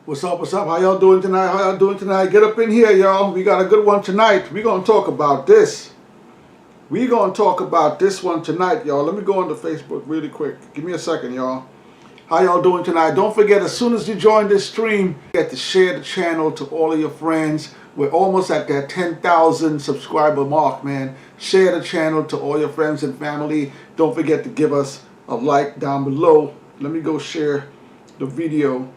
What's up, what's up? How y'all doing tonight? How y'all doing tonight? Get up in here, y'all. We got a good one tonight. We're going to talk about this. We're going to talk about this one tonight, y'all. Let me go onto Facebook really quick. Give me a second, y'all. How y'all doing tonight? Don't forget, as soon as you join this stream, get to share the channel to all of your friends. We're almost at that 10,000 subscriber mark, man. Share the channel to all your friends and family. Don't forget to give us a like down below. Let me go share the video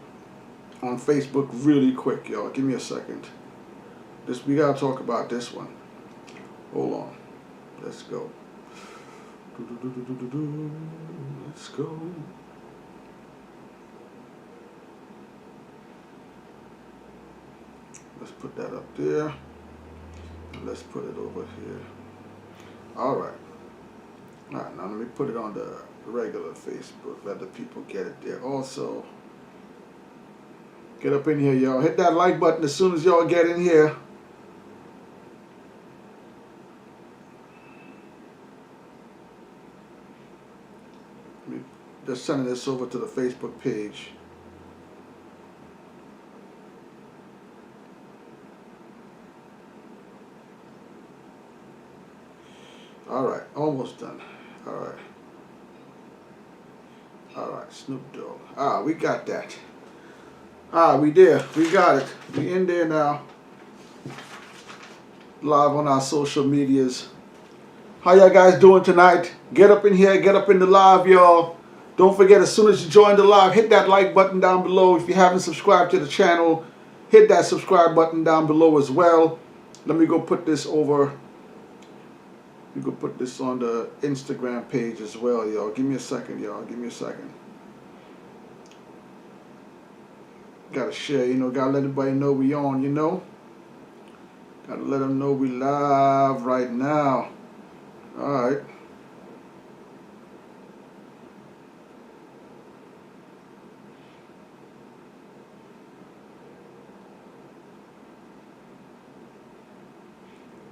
on Facebook really quick, y'all. Give me a second. We gotta talk about this one. Hold on. Let's go. Let's go. Let's put that up there. And let's put it over here. Alright. Alright, now let me put it on the regular Facebook. Let the people get it there. Also, get up in here, y'all. Hit that like button as soon as y'all get in here. Just sending this over to the Facebook page. Alright, almost done. Alright. Alright, Snoop Dogg. We got that. We there. We got it. We in there now. Live on our social medias. How y'all guys doing tonight? Get up in here. Get up in the live, y'all. Don't forget, as soon as you join the live, hit that like button down below. If you haven't subscribed to the channel, hit that subscribe button down below as well. Let me go put this over. You can put this on the Instagram page as well, y'all. Give me a second, y'all. Give me a second. Gotta share, you know. Gotta let everybody know we on, you know. Gotta let them know we live right now. Alright.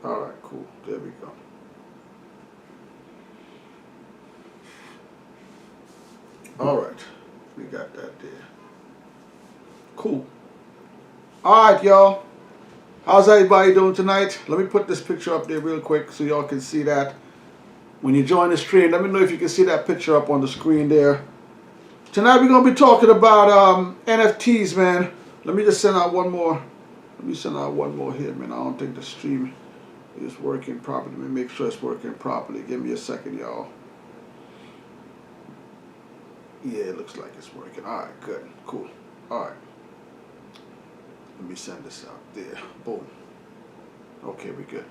Alright, cool. There we go. Alright. We got that there. Cool. Alright, y'all. How's everybody doing tonight? Let me put this picture up there real quick so y'all can see that. When you join the stream, let me know if you can see that picture up on the screen there. Tonight we're going to be talking about NFTs, man. Let me just send out one more. Let me send out one more here, man. I don't think the stream is working properly. Let me make sure it's working properly. Give me a second, y'all. Yeah, it looks like it's working. Alright, good. Cool. Alright. Let me send this out there. Boom. Okay, we good.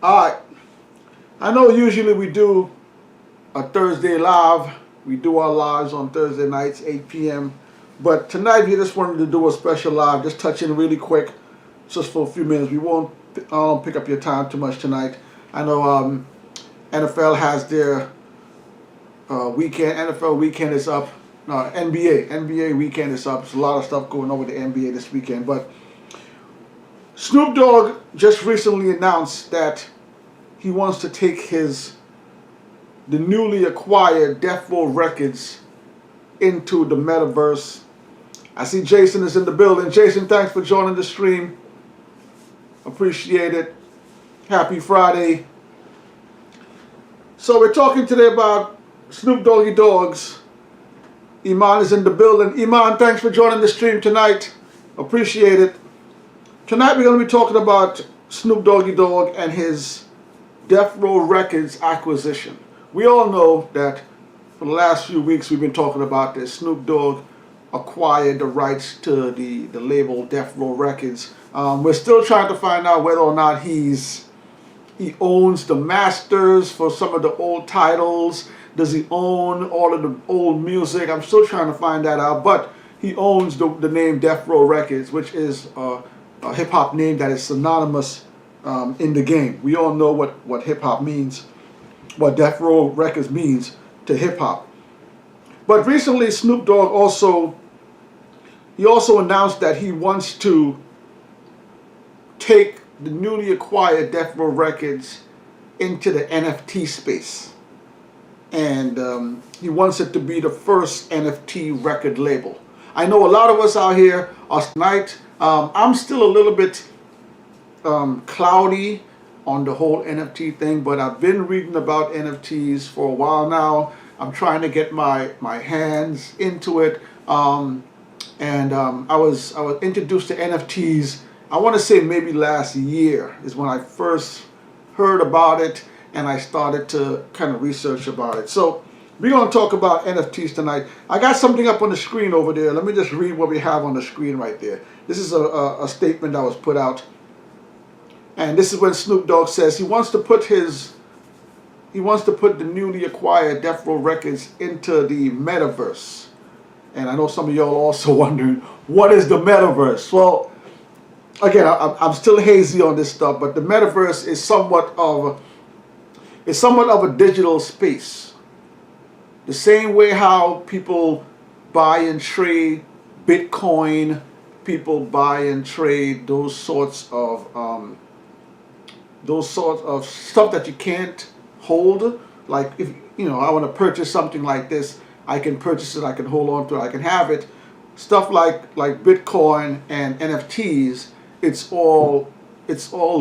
Alright. I know usually we do a Thursday live. We do our lives on Thursday nights, 8 p.m. But tonight we just wanted to do a special live. Just touch in really quick. Just for a few minutes. We won't pick up your time too much tonight. I know NFL has their weekend. NFL weekend is up. No, NBA weekend is up. There's a lot of stuff going on with the NBA this weekend. But Snoop Dogg just recently announced that he wants to take the newly acquired Death Row Records into the metaverse. I see Jason is in the building. Jason, thanks for joining the stream. Appreciate it. Happy Friday. So we're talking today about Snoop Doggy Dogg's. Iman is in the building. Iman, thanks for joining the stream tonight. Appreciate it. Tonight we're going to be talking about Snoop Doggy Dogg and his Death Row Records acquisition. We all know that for the last few weeks we've been talking about this. Snoop Dogg acquired the rights to the label Death Row Records. We're still trying to find out whether or not he owns the masters for some of the old titles. Does he own all of the old music? I'm still trying to find that out. But he owns the name Death Row Records, which is a hip-hop name that is synonymous in the game. We all know what hip-hop means, what Death Row Records means to hip-hop. But recently Snoop Dogg also announced that he wants to take the newly acquired Death Row Records into the NFT space. And he wants it to be the first NFT record label. I know a lot of us out here are tonight. I'm still a little bit cloudy on the whole NFT thing, but I've been reading about NFTs for a while now. I'm trying to get my hands into it. I was introduced to NFTs, I want to say maybe last year is when I first heard about it, and I started to kind of research about it. So we're going to talk about NFTs tonight. I got something up on the screen over there. Let me just read what we have on the screen right there. This is a statement that was put out. And this is when Snoop Dogg says he wants to put the newly acquired Death Row Records into the metaverse. And I know some of y'all are also wondering, what is the metaverse? Well, again, I'm still hazy on this stuff, but the metaverse is somewhat of a digital space. The same way how people buy and trade Bitcoin, people buy and trade those sorts of stuff that you can't hold. Like if I want to purchase something like this, I can purchase it, I can hold on to it, I can have it. Stuff like Bitcoin and NFTs, it's all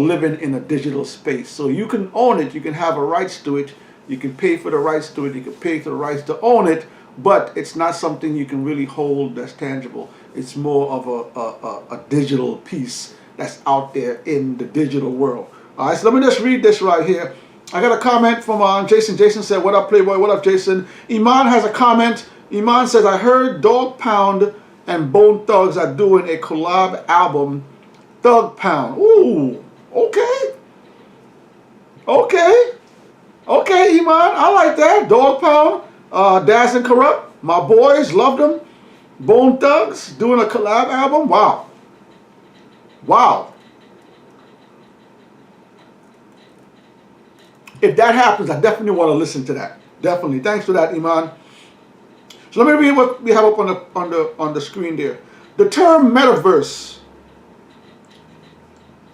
living in a digital space. So you can own it, you can have a rights to it, you can pay for the rights to it, you can pay for the rights to own it, but it's not something you can really hold that's tangible. It's more of a digital piece that's out there in the digital world. All right, so let me just read this right here. I got a comment from Jason. Jason said, "What up, Playboy? What up, Jason?" Iman has a comment. Iman says, "I heard Dog Pound and Bone Thugs are doing a collab album, Thug Pound." Ooh, okay. Okay, Iman, I like that. Dog Pound, Daz and Corrupt, my boys, loved them. Bone Thugs doing a collab album. Wow. Wow. If that happens, I definitely want to listen to that. Definitely. Thanks for that, Iman. So let me read what we have up on the screen there. The term metaverse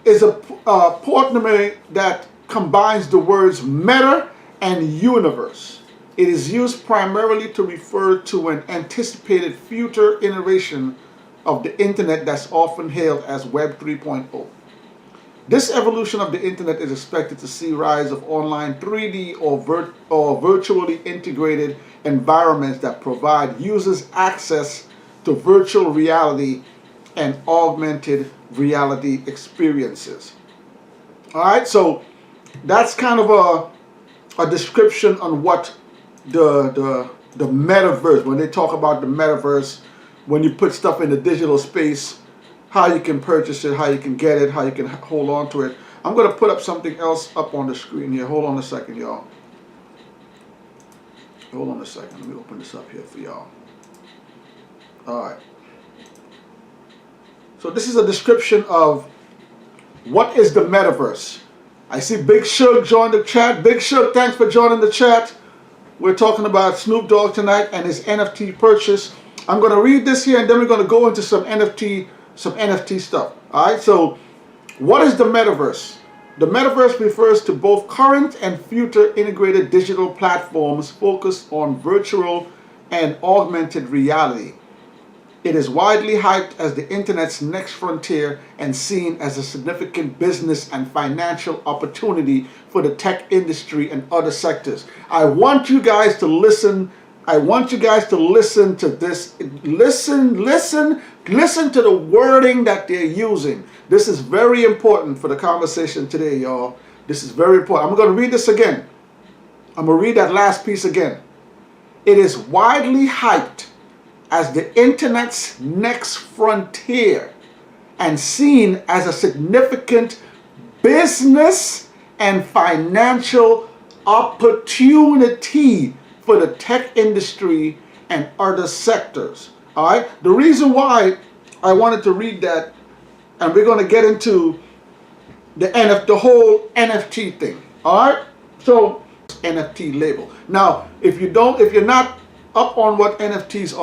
is a portmanteau that combines the words meta and universe. It is used primarily to refer to an anticipated future iteration of the internet that's often hailed as Web 3.0. This evolution of the internet is expected to see rise of online 3D or virtually integrated environments that provide users access to virtual reality and augmented reality experiences. All right, so that's kind of a description on what the metaverse, when they talk about the metaverse, when you put stuff in the digital space, how you can purchase it, how you can get it, how you can hold on to it. I'm going to put up something else up on the screen here. Hold on a second, y'all. Hold on a second. Let me open this up here for y'all. All right. So this is a description of what is the metaverse. I see Big Shug joined the chat. Big Shug, thanks for joining the chat. We're talking about Snoop Dogg tonight and his NFT purchase. I'm going to read this here, and then we're going to go into some NFT stuff. All right, so what is the metaverse? The metaverse refers to both current and future integrated digital platforms focused on virtual and augmented reality. It is widely hyped as the internet's next frontier and seen as a significant business and financial opportunity for the tech industry and other sectors. I want you guys to listen. I want you guys to listen to this. Listen to the wording that they're using. This is very important for the conversation today, y'all. This is very important. I'm going to read this again. I'm going to read that last piece again. It is widely hyped as the internet's next frontier and seen as a significant business and financial opportunity for the tech industry and other sectors. All right. The reason why I wanted to read that, and we're going to get into the whole NFT thing. All right. So NFT label. Now, if you're not up on what NFTs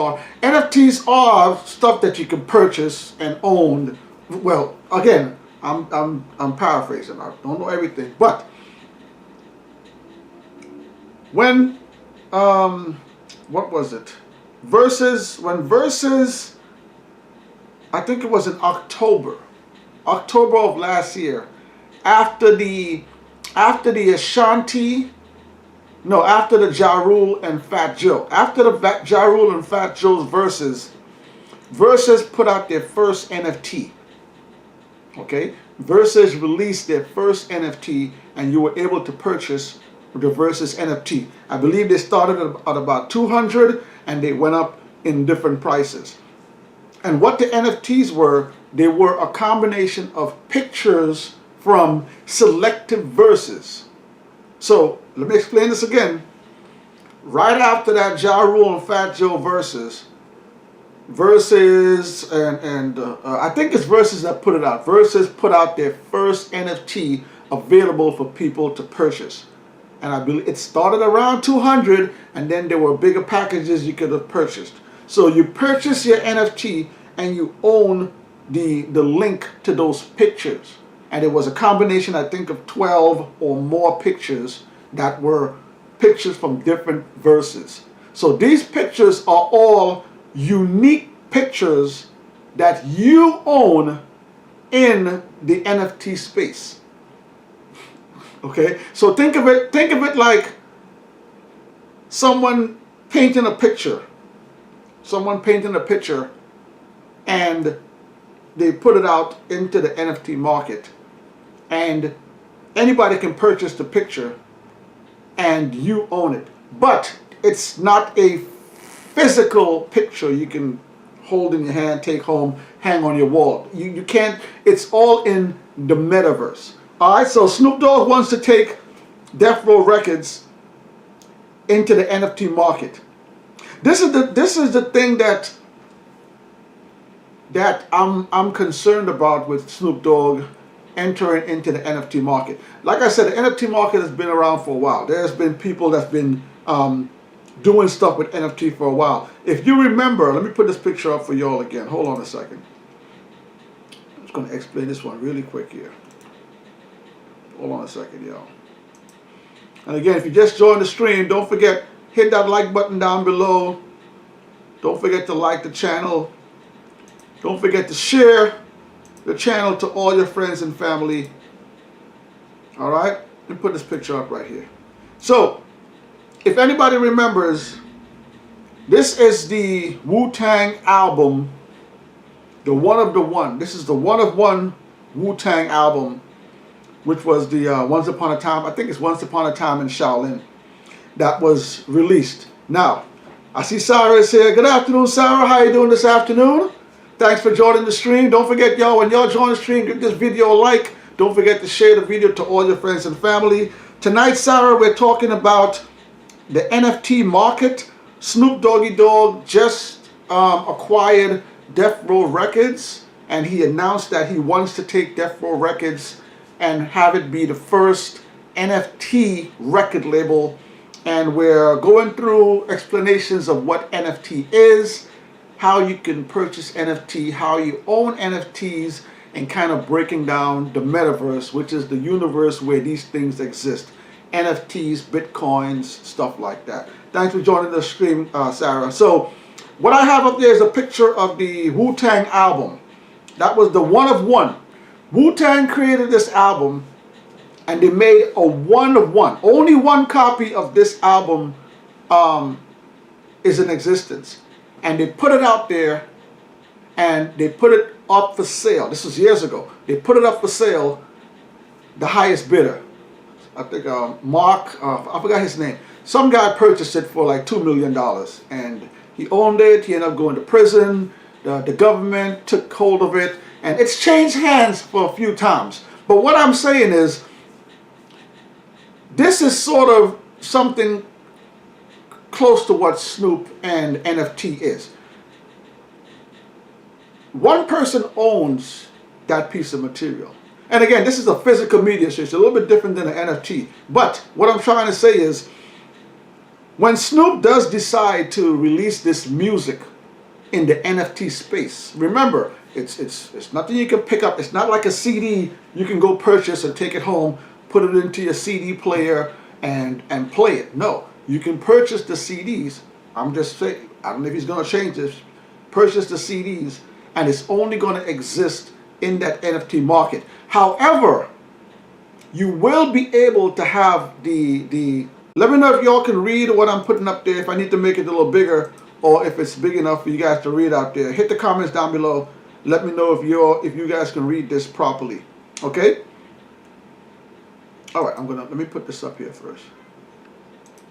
are stuff that you can purchase and own. Well, again, I'm paraphrasing. I don't know everything, but when what was it? When Versus I think it was in October of last year, after the Ashanti, no, after the Ja Rule and Fat Joe, after the Ja Rule and Fat Joe's verses put out their first NFT. Okay, Versus released their first NFT, and you were able to purchase the Versus NFT. I believe they started at about 200, and they went up in different prices. And what the NFTs were, they were a combination of pictures from selective verses. So let me explain this again. Right after that Ja Rule and Fat Joe verses, and I think it's Versus that put it out. Versus put out their first NFT available for people to purchase. And I believe it started around 200, and then there were bigger packages you could have purchased. So you purchase your NFT and you own the link to those pictures. And it was a combination, I think, of 12 or more pictures that were pictures from different verses. So these pictures are all unique pictures that you own in the NFT space. Okay? So think of it like someone painting a picture. And they put it out into the NFT market. And anybody can purchase the picture and you own it. But it's not a physical picture you can hold in your hand, take home, hang on your wall. You can't, it's all in the metaverse. Alright, so Snoop Dogg wants to take Death Row Records into the NFT market. This is the thing that I'm concerned about with Snoop Dogg entering into the NFT market. Like I said, the NFT market has been around for a while. There's been people that's been doing stuff with NFT for a while. If you remember, let me put this picture up for y'all again. Hold on a second. I'm just going to explain this one really quick here. Hold on a second, y'all. And again, if you just joined the stream, don't forget, hit that like button down below. Don't forget to like the channel. Don't forget to share the channel to all your friends and family. Alright? Let me put this picture up right here. So, if anybody remembers, this is the Wu-Tang album, the One of the One. This is the One of One Wu-Tang album, which was the Once Upon a Time, I think it's Once Upon a Time in Shaolin, that was released. Now, I see Sarah is here. Good afternoon, Sarah. How you doing this afternoon? Thanks for joining the stream. Don't forget, y'all, when y'all join the stream, give this video a like. Don't forget to share the video to all your friends and family. Tonight, Sarah, we're talking about the NFT market. Snoop Doggy Dogg just acquired Death Row Records, and he announced that he wants to take Death Row Records and have it be the first NFT record label. And we're going through explanations of what NFT is, how you can purchase NFT, how you own NFTs, and kind of breaking down the metaverse, which is the universe where these things exist. NFTs, Bitcoins, stuff like that. Thanks for joining the stream, Sarah. So, what I have up there is a picture of the Wu-Tang album. That was the One of One. Wu-Tang created this album, and they made a one of one. Only one copy of this album is in existence. And they put it out there, and they put it up for sale. This was years ago. They put it up for sale, the highest bidder. I think Mark, I forgot his name. Some guy purchased it for like $2 million. And he owned it. He ended up going to prison. The government took hold of it. And it's changed hands for a few times. But what I'm saying is, this is sort of something close to what Snoop and NFT is. One person owns that piece of material. And again, this is a physical media, so it's a little bit different than an NFT. But what I'm trying to say is, when Snoop does decide to release this music in the NFT space, remember, it's nothing you can pick up. It's not like a CD you can go purchase and take it home, put it into your CD player and play it. No, you can purchase the CDs. I'm just saying, I don't know if he's going to change this. Purchase the CDs and it's only going to exist in that NFT market. However, you will be able to have let me know if y'all can read what I'm putting up there, if I need to make it a little bigger, or if it's big enough for you guys to read out there. Hit the comments down below. Let me know if you guys can read this properly. Okay? All right, let me put this up here first.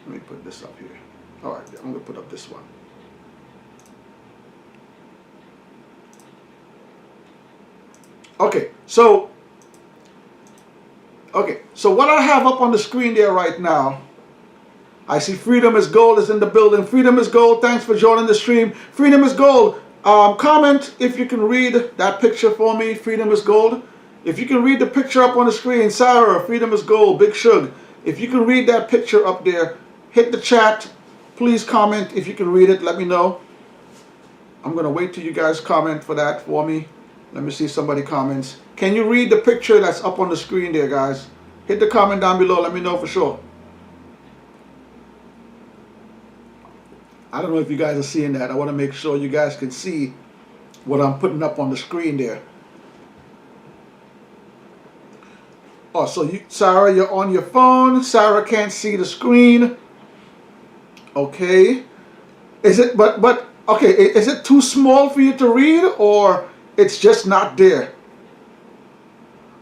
Let me put this up here. All right, I'm gonna put up this one. Okay, so what I have up on the screen there right now, I see Freedom is Gold is in the building. Freedom is Gold, thanks for joining the stream. Freedom is Gold, comment if you can read that picture for me. Freedom is Gold. If you can read the picture up on the screen, Sarah, Freedom is Gold, Big Shug. If you can read that picture up there, hit the chat. Please comment if you can read it. Let me know. I'm going to wait till you guys comment for that for me. Let me see if somebody comments. Can you read the picture that's up on the screen there, guys? Hit the comment down below. Let me know for sure. I don't know if you guys are seeing that. I want to make sure you guys can see what I'm putting up on the screen there. Oh, so Sarah, you're on your phone. Sarah can't see the screen. Okay. Is it, okay, is it too small for you to read, or it's just not there?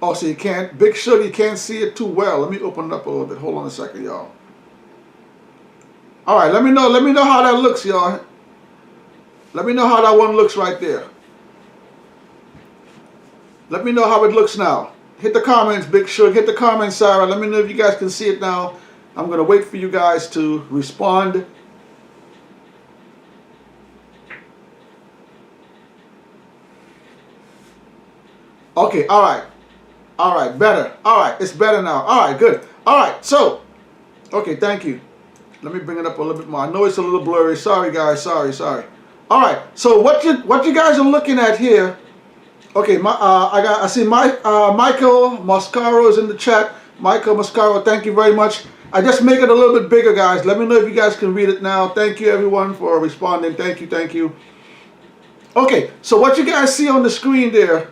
Oh, so you can't, Big Shug, you can't see it too well. Let me open it up a little bit. Hold on a second, y'all. All right, let me know how that looks, y'all. Let me know how that one looks right there. Let me know how it looks now. Hit the comments, Big Shug. Hit the comments, Sarah. Let me know if you guys can see it now. I'm going to wait for you guys to respond. Okay, all right. All right, better. All right, it's better now. All right, good. All right, so, okay, thank you. Let me bring it up a little bit more. I know it's a little blurry. Sorry, guys. Sorry. All right, so what you guys are looking at here. Okay, I see Michael Mascaro is in the chat. Michael Mascaro, thank you very much. I just make it a little bit bigger, guys. Let me know if you guys can read it now. Thank you, everyone, for responding. Thank you. Okay, so what you guys see on the screen there.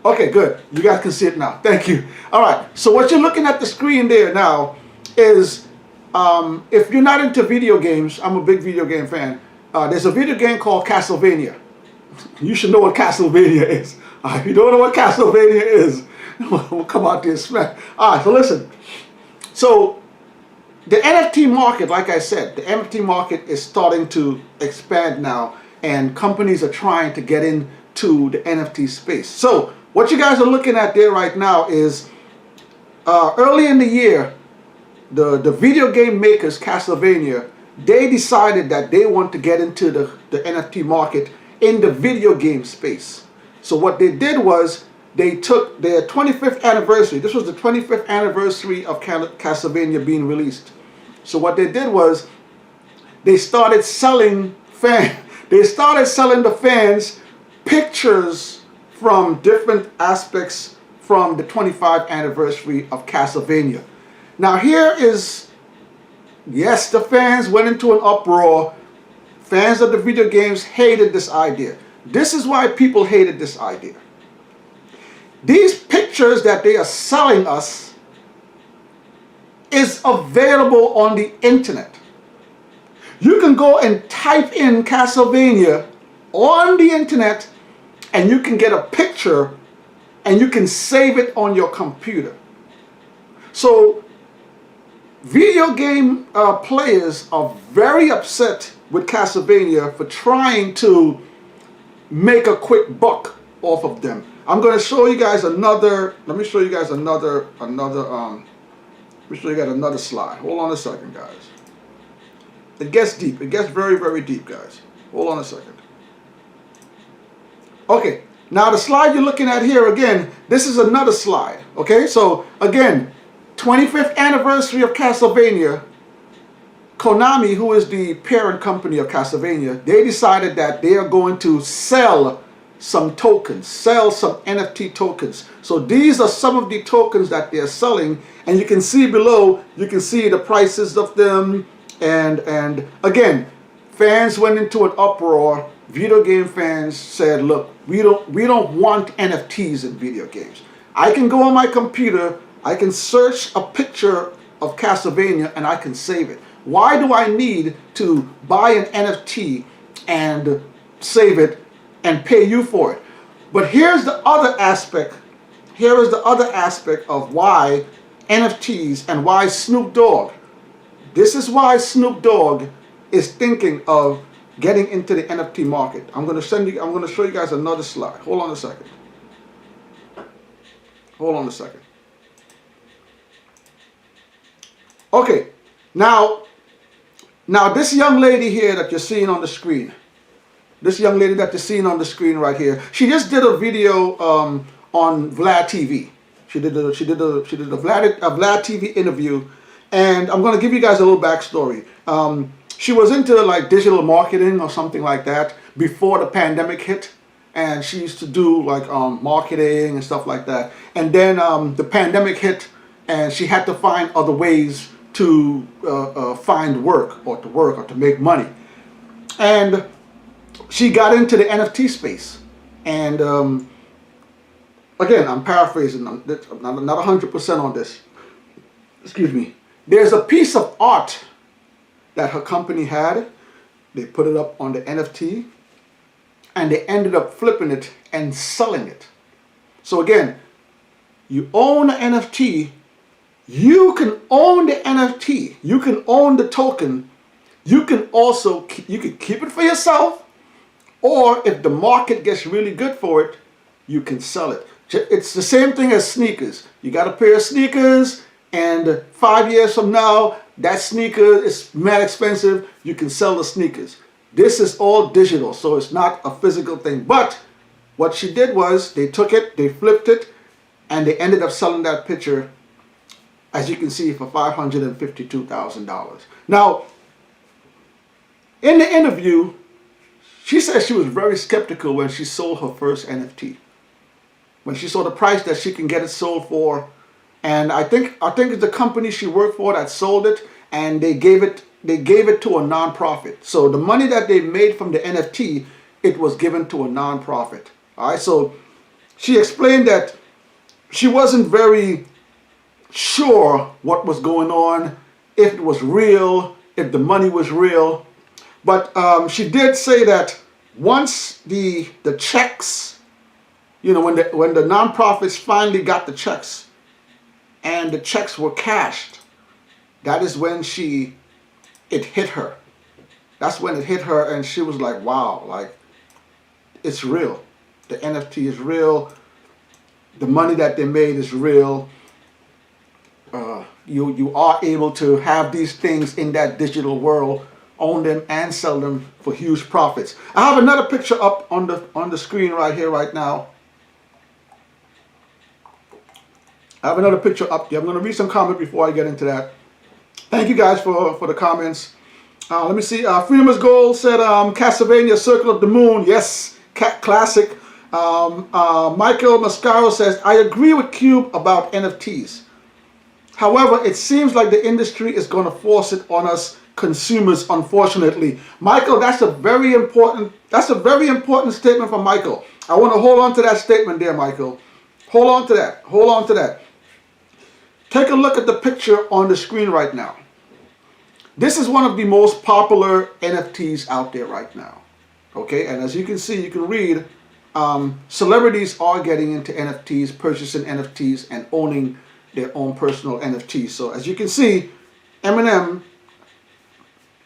Okay, good. You guys can see it now. Thank you. All right, so what you're looking at the screen there now is, if you're not into video games, I'm a big video game fan. There's a video game called Castlevania. You should know what Castlevania is. If you don't know what Castlevania is, we'll come out there and smack. All right, so listen. So the NFT market, like I said, the NFT market is starting to expand now, and companies are trying to get into the NFT space. So what you guys are looking at there right now is, early in the year, the video game makers, Castlevania, they decided that they want to get into the NFT market in the video game space. So what they did was they took their 25th anniversary. This was the 25th anniversary of Castlevania being released. So what they did was they started selling the fans pictures from different aspects from the 25th anniversary of Castlevania. Now here is, yes, the fans went into an uproar. Fans of the video games hated this idea. This is why people hated this idea. These pictures that they are selling us is available on the internet. You can go and type in Castlevania on the internet, and you can get a picture, and you can save it on your computer. So video game players are very upset with Castlevania for trying to make a quick buck off of them. I'm going to show you guys another. Let me show you guys another slide. Hold on a second, guys. It gets deep. It gets very, very deep, guys. Hold on a second. Okay, now the slide you're looking at here, again, this is another slide. Okay, so again, 25th anniversary of Castlevania. Konami, who is the parent company of Castlevania, they decided that they are going to sell some tokens, sell some NFT tokens. So these are some of the tokens that they're selling, and you can see below, you can see the prices of them, and again, fans went into an uproar video game fans said, look, we don't want NFTs in video games. I can go on my computer, I can search a picture of Castlevania and I can save it. Why do I need to buy an NFT and save it and pay you for it? But here's the other aspect. Here is the other aspect of why NFTs and why Snoop Dogg. This is why Snoop Dogg is thinking of getting into the NFT market. I'm going to show you guys another slide. Hold on a second. Hold on a second. Okay, now this young lady here that you're seeing on the screen, right here, she just did a video on Vlad TV. She did a Vlad TV interview, and I'm going to give you guys a little backstory. She was into like digital marketing or something like that before the pandemic hit, and she used to do like marketing and stuff like that. And then the pandemic hit, and she had to find other ways to find work or to make money. And she got into the NFT space. And again, I'm paraphrasing, I'm not 100% on this. Excuse me. There's a piece of art that her company had. They put it up on the NFT, and they ended up flipping it and selling it. So again, you own an NFT, you can own the NFT, you can own the token, you can also you can keep it for yourself, or if the market gets really good for it, you can sell it. It's the same thing as sneakers. You got a pair of sneakers, and 5 years from now, that sneaker is mad expensive. You can sell the sneakers. This is all digital, so it's not a physical thing. But what she did was they took it, they flipped it, and they ended up selling that picture, as you can see, for $552,000. Now, in the interview, she said she was very skeptical when she sold her first NFT. When she saw the price that she can get it sold for, and I think it's the company she worked for that sold it, and they gave it to a nonprofit. So the money that they made from the NFT, it was given to a nonprofit. All right, so she explained that she wasn't very sure what was going on, if it was real, if the money was real, but she did say that once the checks, you know, when the nonprofits finally got the checks, and the checks were cashed, that is when it hit her. That's when it hit her, and she was like, wow, like, it's real. The NFT is real. The money that they made is real. You are able to have these things in that digital world, own them and sell them for huge profits. I have another picture up on the screen right here, right now. I have another picture up there. I'm going to read some comments before I get into that. Thank you guys for the comments. Let me see. Freedom is Gold said Castlevania Circle of the Moon. Yes, classic. Michael Mascaro says, I agree with Cube about NFTs. However, it seems like the industry is going to force it on us consumers, unfortunately. Michael, that's a very important statement from Michael. I want to hold on to that statement there, Michael. Hold on to that. Hold on to that. Take a look at the picture on the screen right now. This is one of the most popular NFTs out there right now. Okay, and as you can see, you can read, celebrities are getting into NFTs, purchasing NFTs, and owning their own personal NFTs. So as you can see, Eminem,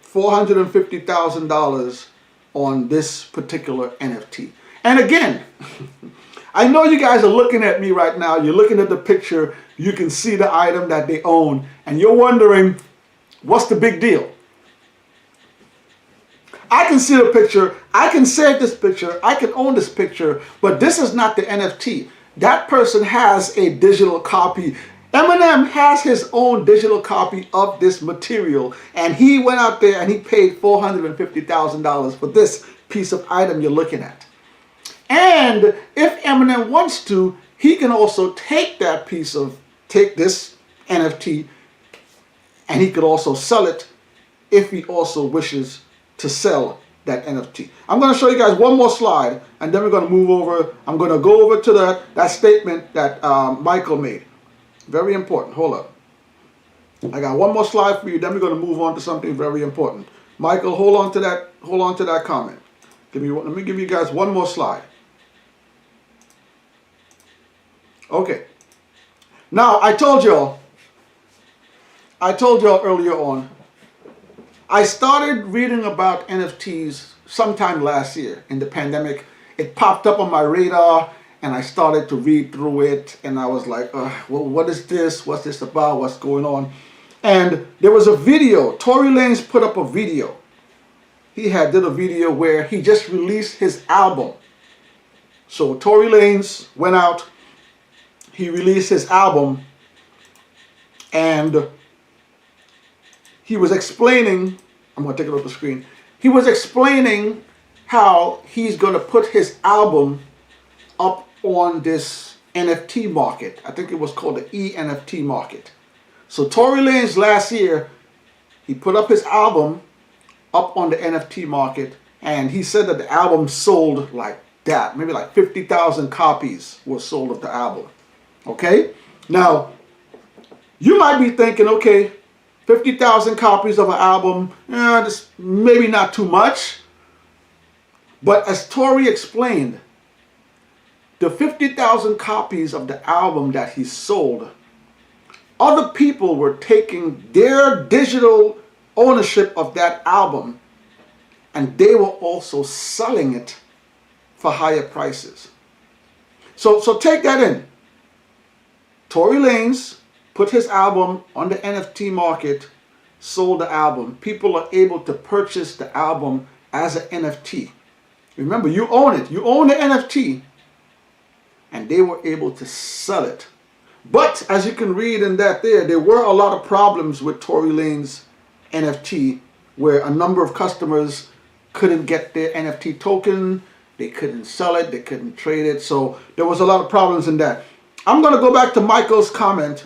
$450,000 on this particular NFT. And again, I know you guys are looking at me right now. You're looking at the picture. You can see the item that they own. And you're wondering, what's the big deal? I can see the picture. I can save this picture. I can own this picture. But this is not the NFT. That person has a digital copy. Eminem has his own digital copy of this material. And he went out there and he paid $450,000 for this piece of item you're looking at. And if Eminem wants to, he can also take this NFT, and he could also sell it if he also wishes to sell that NFT. I'm going to show you guys one more slide, and then we're going to move over. I'm going to go over to that statement that Michael made. Very important. Hold up. I got one more slide for you. Then we're going to move on to something very important. Michael, hold on to that. Hold on to that comment. Let me give you guys one more slide. Okay. Now I told y'all earlier on, I started reading about NFTs sometime last year in the pandemic. It popped up on my radar and I started to read through it, and I was like, well, what is this? What's this about? What's going on? And there was a video. Tory Lanez put up a video. He did a video where he just released his album. So Tory Lanez went out, he released his album, and he was explaining, I'm going to take it off the screen, he was explaining how he's going to put his album up on this NFT market. I think it was called the NFT market. So Tory Lanez last year, he put up his album up on the NFT market, and he said that the album sold like that. Maybe like 50,000 copies were sold of the album. Okay? Now, you might be thinking, okay, 50,000 copies of an album, that's maybe not too much. But as Tory explained, the 50,000 copies of the album that he sold, other people were taking their digital ownership of that album, and they were also selling it for higher prices. So take that in. Tory Lanez put his album on the NFT market, sold the album. People are able to purchase the album as an NFT. Remember, you own it. You own the NFT. And they were able to sell it. But as you can read in that there were a lot of problems with Tory Lanez NFT, where a number of customers couldn't get their NFT token, they couldn't sell it, they couldn't trade it. So there was a lot of problems in that. I'm going to go back to Michael's comment.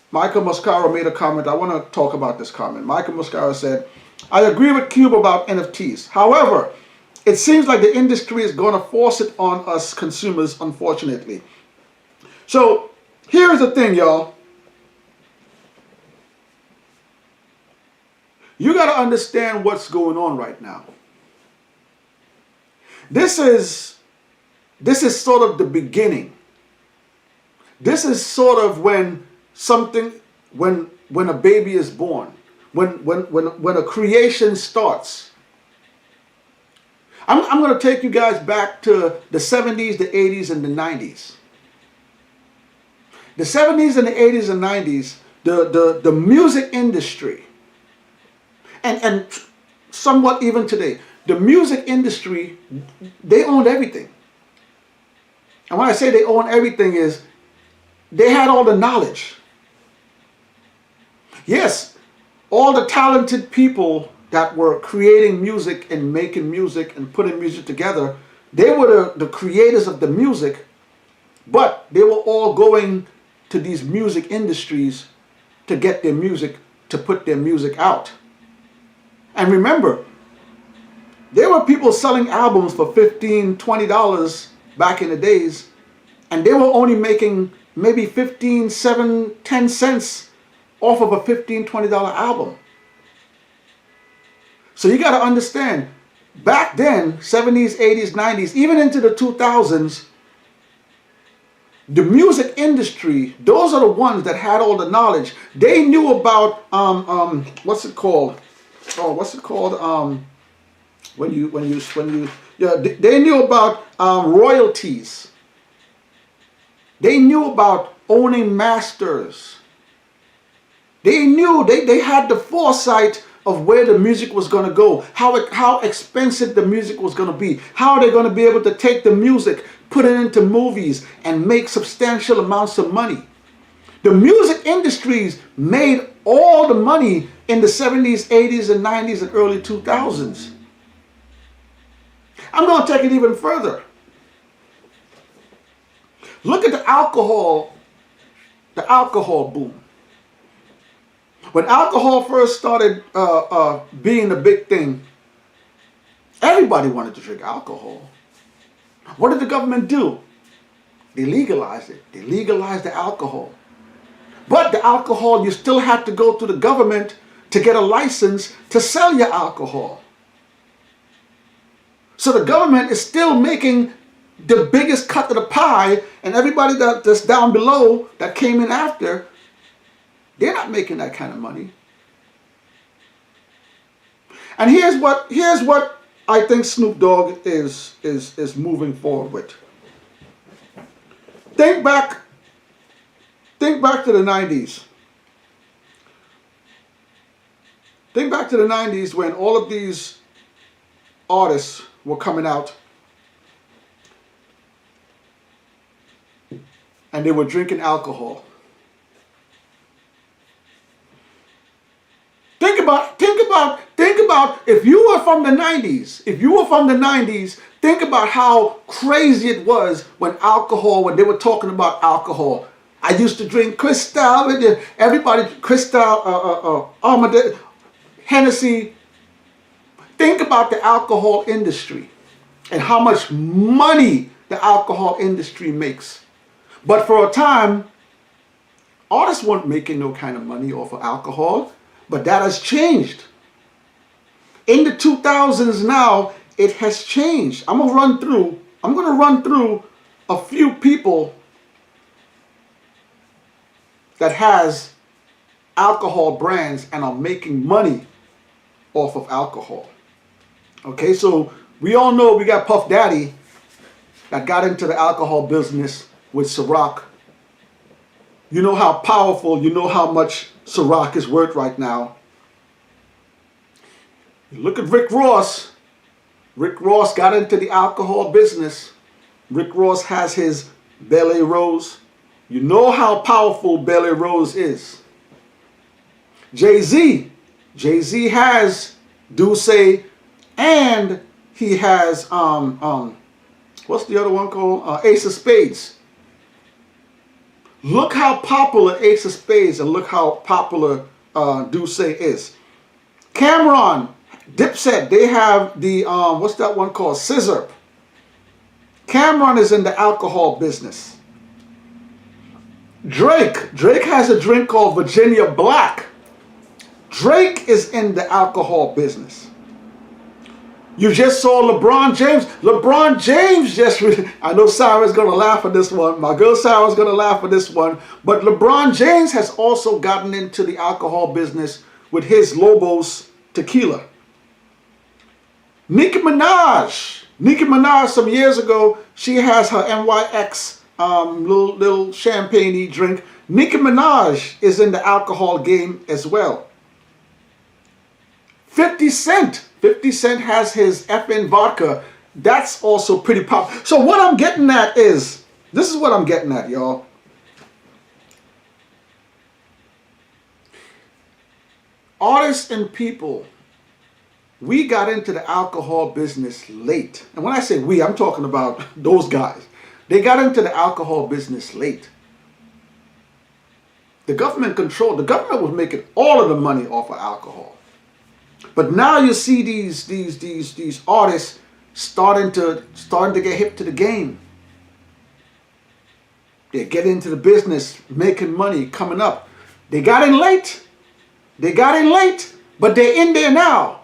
Michael Mascaro made a comment. I want to talk about this comment. Michael Mascaro said, I agree with Cube about NFTs. However, it seems like the industry is going to force it on us consumers, unfortunately. So here's the thing, y'all. You got to understand what's going on right now. This is sort of the beginning. This is sort of when a baby is born, when a creation starts. I'm going to take you guys back to the 70s, the 80s, and the 90s. The 70s and the 80s and 90s, the music industry, and somewhat even today, the music industry, they owned everything. And when I say they own everything is, they had all the knowledge. Yes, all the talented people that were creating music and making music and putting music together, they were the creators of the music, but they were all going to these music industries to get their music, to put their music out. And remember, there were people selling albums for $15, $20 back in the days, and they were only making maybe 15, 7, 10 cents off of a $15, $20 album. So you got to understand, back then, 70s, 80s, 90s, even into the 2000s, the music industry, those are the ones that had all the knowledge. They knew about what's it called? Oh, what's it called? They knew about royalties. They knew about owning masters. They knew, they had the foresight of where the music was going to go, how expensive the music was going to be, how they're going to be able to take the music, put it into movies, and make substantial amounts of money. The music industries made all the money in the 70s, 80s, and 90s, and early 2000s. I'm going to take it even further. Look at the alcohol boom. When alcohol first started being a big thing, Everybody wanted to drink alcohol. What did the government do? They legalized it. They legalized the alcohol. But the alcohol, you still had to go to the government to get a license to sell your alcohol. So the government is still making the biggest cut of the pie, and everybody that's down below that came in after, they're not making that kind of money. And here's what I think Snoop Dogg is moving forward with. Think back to the 90s. Think back to the 90s when all of these artists were coming out and they were drinking alcohol. Think about if you were from the 90s, think about how crazy it was when they were talking about alcohol. I used to drink Cristal, everybody, Cristal, Armadillo, Hennessy. Think about the alcohol industry and how much money the alcohol industry makes. But for a time, artists weren't making no kind of money off of alcohol, but that has changed. In the 2000s now, it has changed. I'm going to run through a few people that has alcohol brands and are making money off of alcohol. Okay, so we all know we got Puff Daddy that got into the alcohol business with Ciroc. You know how powerful, you know how much Ciroc is worth right now. You look at Rick Ross. Rick Ross got into the alcohol business. Rick Ross has his Belle Rose. You know how powerful Belle Rose is. Jay-Z has Douce, and he has what's the other one called? Ace of Spades. Look how popular Ace of Spades and look how popular Douce is. Cameron, Dipset, they have the what's that one called? Scissor. Cameron is in the alcohol business. Drake has a drink called Virginia Black. Drake is in the alcohol business. You just saw LeBron James. LeBron James just, I know Sarah's going to laugh at this one. My girl Sarah's going to laugh at this one. But LeBron James has also gotten into the alcohol business with his Lobos tequila. Nicki Minaj some years ago, she has her NYX little champagne-y drink. Nicki Minaj is in the alcohol game as well. 50 Cent has his FN vodka. That's also pretty popular. So what I'm getting at is, this is what I'm getting at, y'all. Artists and people, we got into the alcohol business late. And when I say we, I'm talking about those guys. They got into the alcohol business late. The government was making all of the money off of alcohol. But now you see these artists starting to get hip to the game. They get into the business, making money, coming up. They got in late, but they're in there now.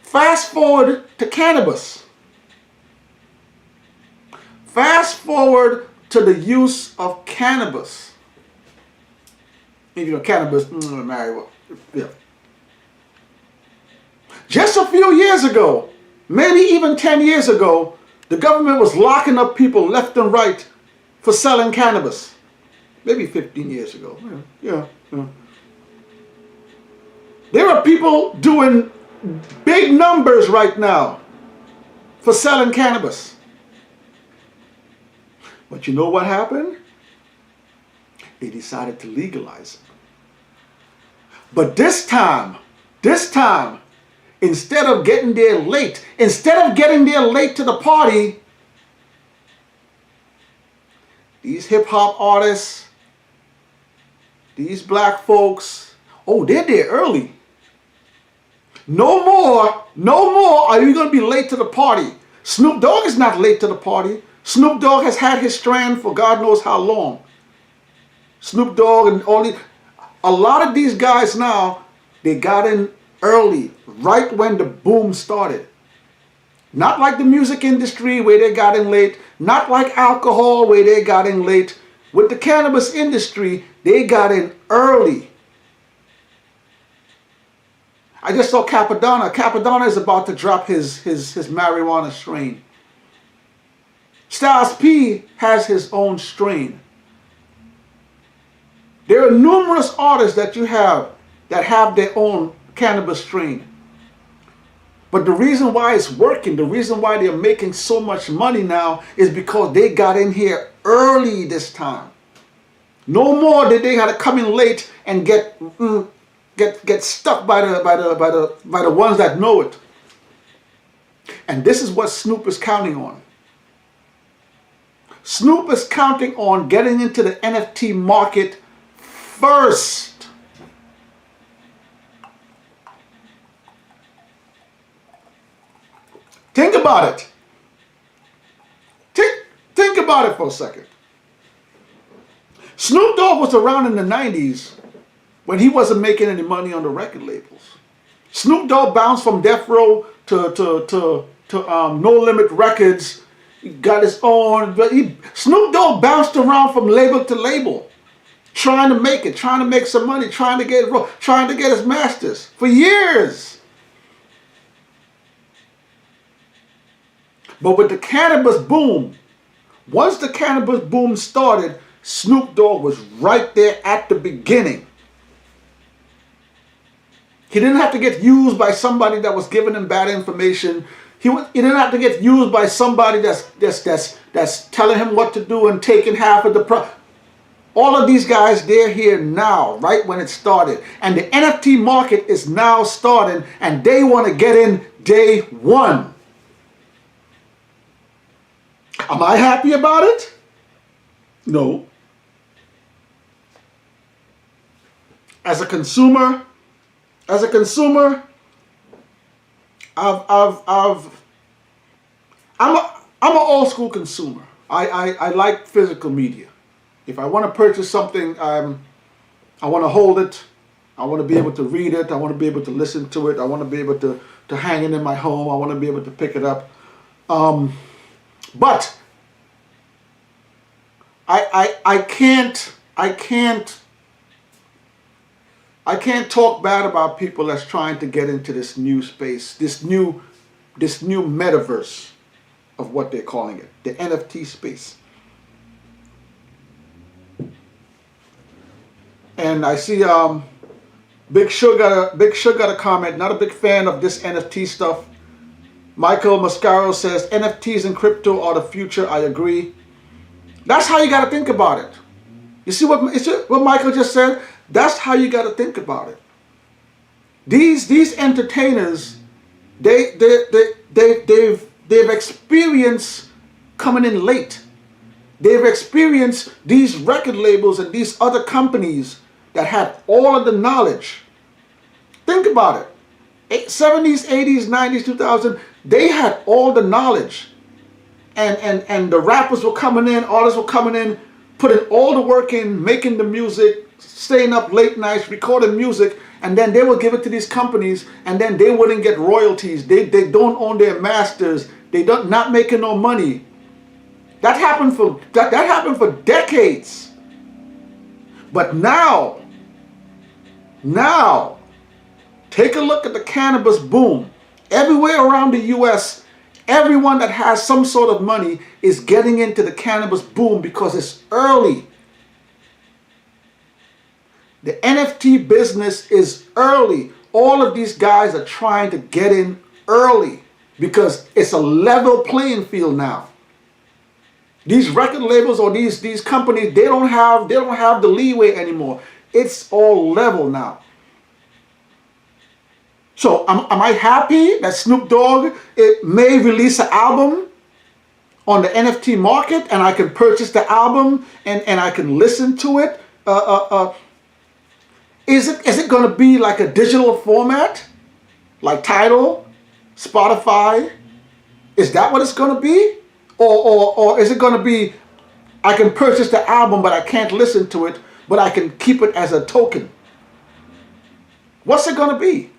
Fast forward to cannabis. Fast forward to the use of cannabis. You know, cannabis, yeah. Just a few years ago, maybe even 10 years ago, the government was locking up people left and right for selling cannabis. Maybe 15 years ago. Yeah. There are people doing big numbers right now for selling cannabis. But you know what happened? They decided to legalize it. But this time, instead of getting there late to the party, these hip-hop artists, these black folks, oh, they're there early. No more are you going to be late to the party. Snoop Dogg is not late to the party. Snoop Dogg has had his strand for God knows how long. Snoop Dogg and a lot of these guys now, they got in early, right when the boom started. Not like the music industry where they got in late. Not like alcohol where they got in late. With the cannabis industry, they got in early. I just saw Capadonna. Capadonna is about to drop his marijuana strain. Styles P has his own strain. There are numerous artists that you have that have their own cannabis strain. But the reason why it's working, the reason why they're making so much money now is because they got in here early this time. No more did they have to come in late and get stuck by the ones that know it. And this is what Snoop is counting on. Snoop is counting on getting into the NFT market first. Think about it. Think about it for a second. Snoop Dogg was around in the 90s when he wasn't making any money on the record labels. Snoop Dogg bounced from Death Row to No Limit Records. He got his own. But Snoop Dogg bounced around from label to label, trying to make it, trying to make some money, trying to get his masters for years. But with the cannabis boom, once the cannabis boom started, Snoop Dogg was right there at the beginning. He didn't have to get used by somebody that was giving him bad information. He didn't have to get used by somebody that's telling him what to do and taking half of the All of these guys, they're here now, right when it started. And the NFT market is now starting, and they want to get in day one. Am I happy about it? No. As a consumer, I'm an old school consumer. I like physical media. If I want to purchase something, I want to hold it. I want to be able to read it. I want to be able to listen to it. I want to be able to hang it in my home. I want to be able to pick it up. But I can't talk bad about people that's trying to get into this new space, this new metaverse of what they're calling it, the NFT space. And I see Big Sugar got a comment. Not a big fan of this NFT stuff. Michael Mascaro says NFTs and crypto are the future. I agree. That's how you got to think about it. You see what Michael just said? That's how you got to think about it. These entertainers, they've experienced coming in late. They've experienced these record labels and these other companies that had all of the knowledge. Think about it. 70s, 80s, 90s, 2000s, they had all the knowledge. And the rappers were coming in, artists were coming in, putting all the work in, making the music, staying up late nights, recording music, and then they would give it to these companies, and then they wouldn't get royalties. They don't own their masters. They don't not making no money. That happened for decades. But now, take a look at the cannabis boom. Everywhere around the US, everyone that has some sort of money is getting into the cannabis boom because it's early. The NFT business is early. All of these guys are trying to get in early because it's a level playing field now. These record labels or these companies, they don't have the leeway anymore. It's all level now. So am I happy that Snoop Dogg may release an album on the NFT market and I can purchase the album and I can listen to it? Is it going to be like a digital format? like Tidal, Spotify? Is that what it's going to be? Or is it going to be, I can purchase the album, but I can't listen to it, but I can keep it as a token? What's it going to be?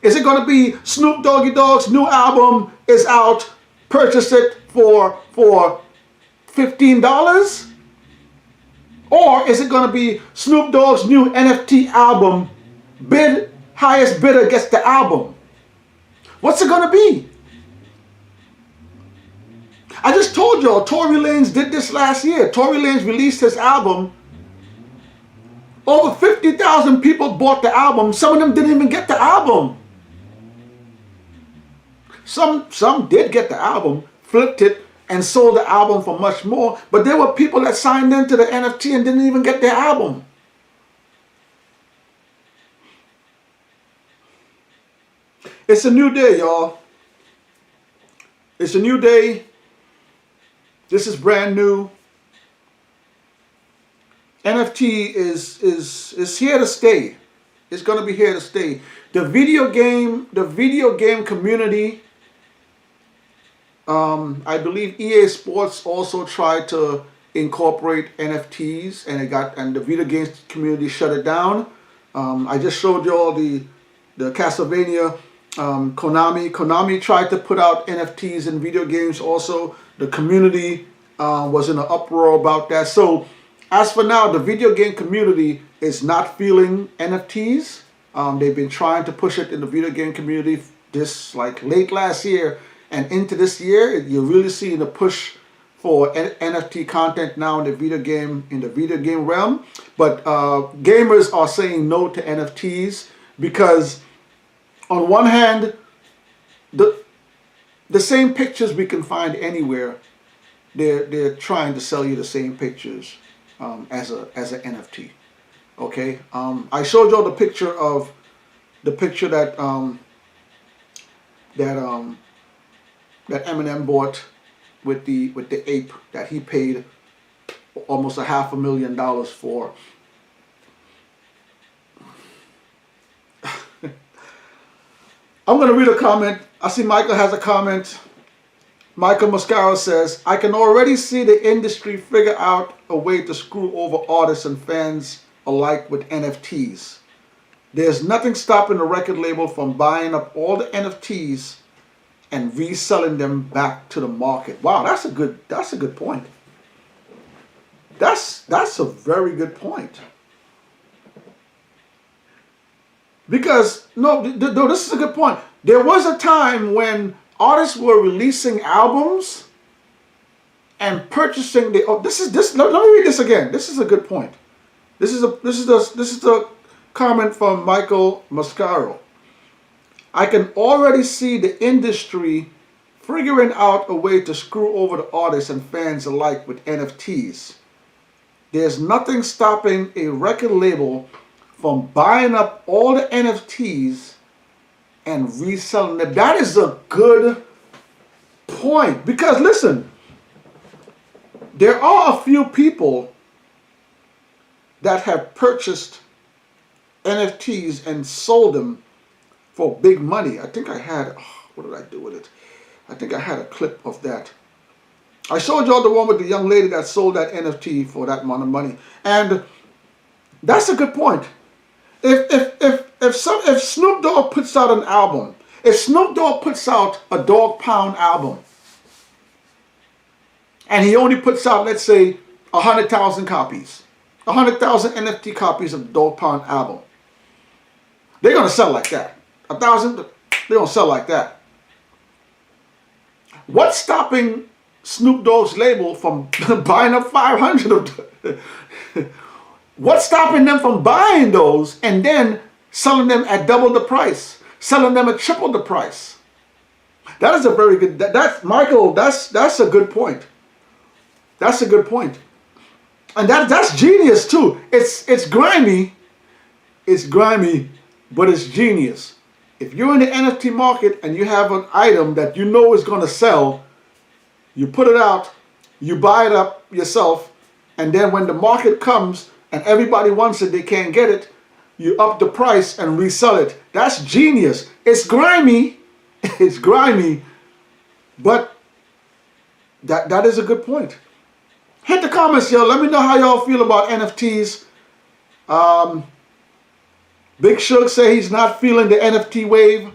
Is it going to be Snoop Doggy Dogg's new album is out, purchase it for $15? Or is it going to be Snoop Dogg's new NFT album, highest bidder gets the album? What's it going to be? I just told y'all, Tory Lanez did this last year. Tory Lanez released his album. Over 50,000 people bought the album. Some of them didn't even get the album. Some did get the album, flipped it, and sold the album for much more. But there were people that signed into the NFT and didn't even get their album. It's a new day, y'all. It's a new day. This is brand new. NFT is here to stay. It's going to be here to stay. The video game community, I believe EA Sports also tried to incorporate NFTs, and the video games community shut it down. I just showed you all the Castlevania. Konami tried to put out NFTs in video games also. The community was in an uproar about that. So as for now, the video game community is not feeling NFTs. They've been trying to push it in the video game community this like late last year and into this year. You're really seeing the push for NFT content now in the video game realm. But gamers are saying no to NFTs because on one hand, the same pictures we can find anywhere, they're trying to sell you the same pictures as an NFT. Okay, I showed y'all the picture that that Eminem bought with the ape that he paid almost $500,000 for. I'm going to read a comment. I see Michael has a comment. Michael Mascaro says, I can already see the industry figure out a way to screw over artists and fans alike with NFTs. There's nothing stopping the record label from buying up all the NFTs and reselling them back to the market. Wow, that's a good point. That's a very good point. Because, no, this is a good point. There was a time when artists were releasing albums and purchasing the. Oh, let me read this again. This is a good point. This is the comment from Michael Mascaro. I can already see the industry figuring out a way to screw over the artists and fans alike with NFTs. There's nothing stopping a record label from buying up all the NFTs and reselling them. That is a good point. Because listen, there are a few people that have purchased NFTs and sold them for big money. I think I had, what did I do with it? I think I had a clip of that. I showed y'all the one with the young lady that sold that NFT for that amount of money. And that's a good point. If Snoop Dogg puts out an album, if Snoop Dogg puts out a Dog Pound album, and he only puts out, let's say, 100,000 copies, 100,000 NFT copies of the Dog Pound album, they're gonna sell like that. 1,000, they're gonna sell like that. What's stopping Snoop Dogg's label from buying up 500 of them? What's stopping them from buying those and then selling them at double the price, selling them at triple the price? That is a very good. That's Michael. That's a good point. That's a good point, and that's genius too. It's grimy, but it's genius. If you're in the NFT market and you have an item that you know is going to sell, you put it out, you buy it up yourself, and then when the market comes and everybody wants it, they can't get it, you up the price and resell it. That's genius. It's grimy. It's grimy. But that is a good point. Hit the comments, yo. Let me know how y'all feel about NFTs. Big Shug say he's not feeling the NFT wave.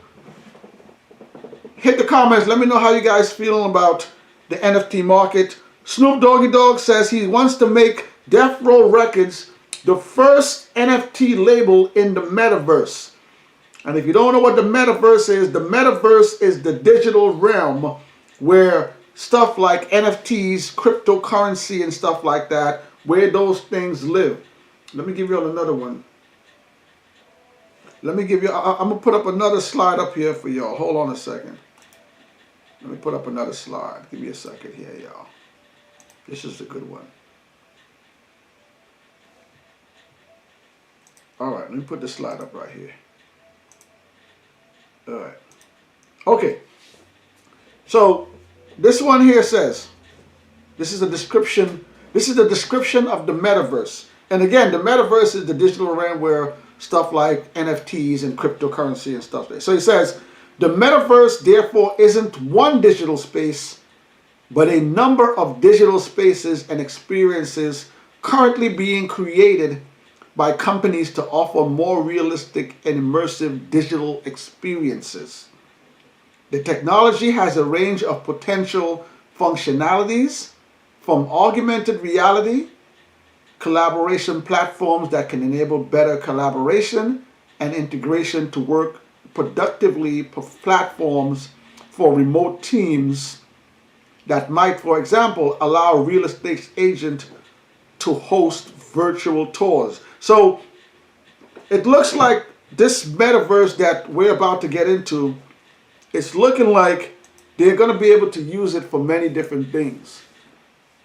Hit the comments. Let me know how you guys feeling about the NFT market. Snoop Doggy Dogg says he wants to make Death Row Records the first NFT label in the metaverse. And if you don't know what the metaverse is the digital realm where stuff like NFTs, cryptocurrency and stuff like that, where those things live. Let me give you another one. I'm going to put up another slide up here for y'all. Hold on a second. Let me put up another slide. Give me a second here, y'all. This is a good one. All right, let me put the slide up right here. All right. Okay. So this one here says, this is a description. This is the description of the metaverse. And again, the metaverse is the digital realm where stuff like NFTs and cryptocurrency and stuff there. So it says, the metaverse therefore isn't one digital space, but a number of digital spaces and experiences currently being created by companies to offer more realistic and immersive digital experiences. The technology has a range of potential functionalities, from augmented reality, collaboration platforms that can enable better collaboration and integration to work productively, platforms for remote teams that might, for example, allow a real estate agent to host virtual tours. So it looks like this metaverse that we're about to get into, it's looking like they're going to be able to use it for many different things.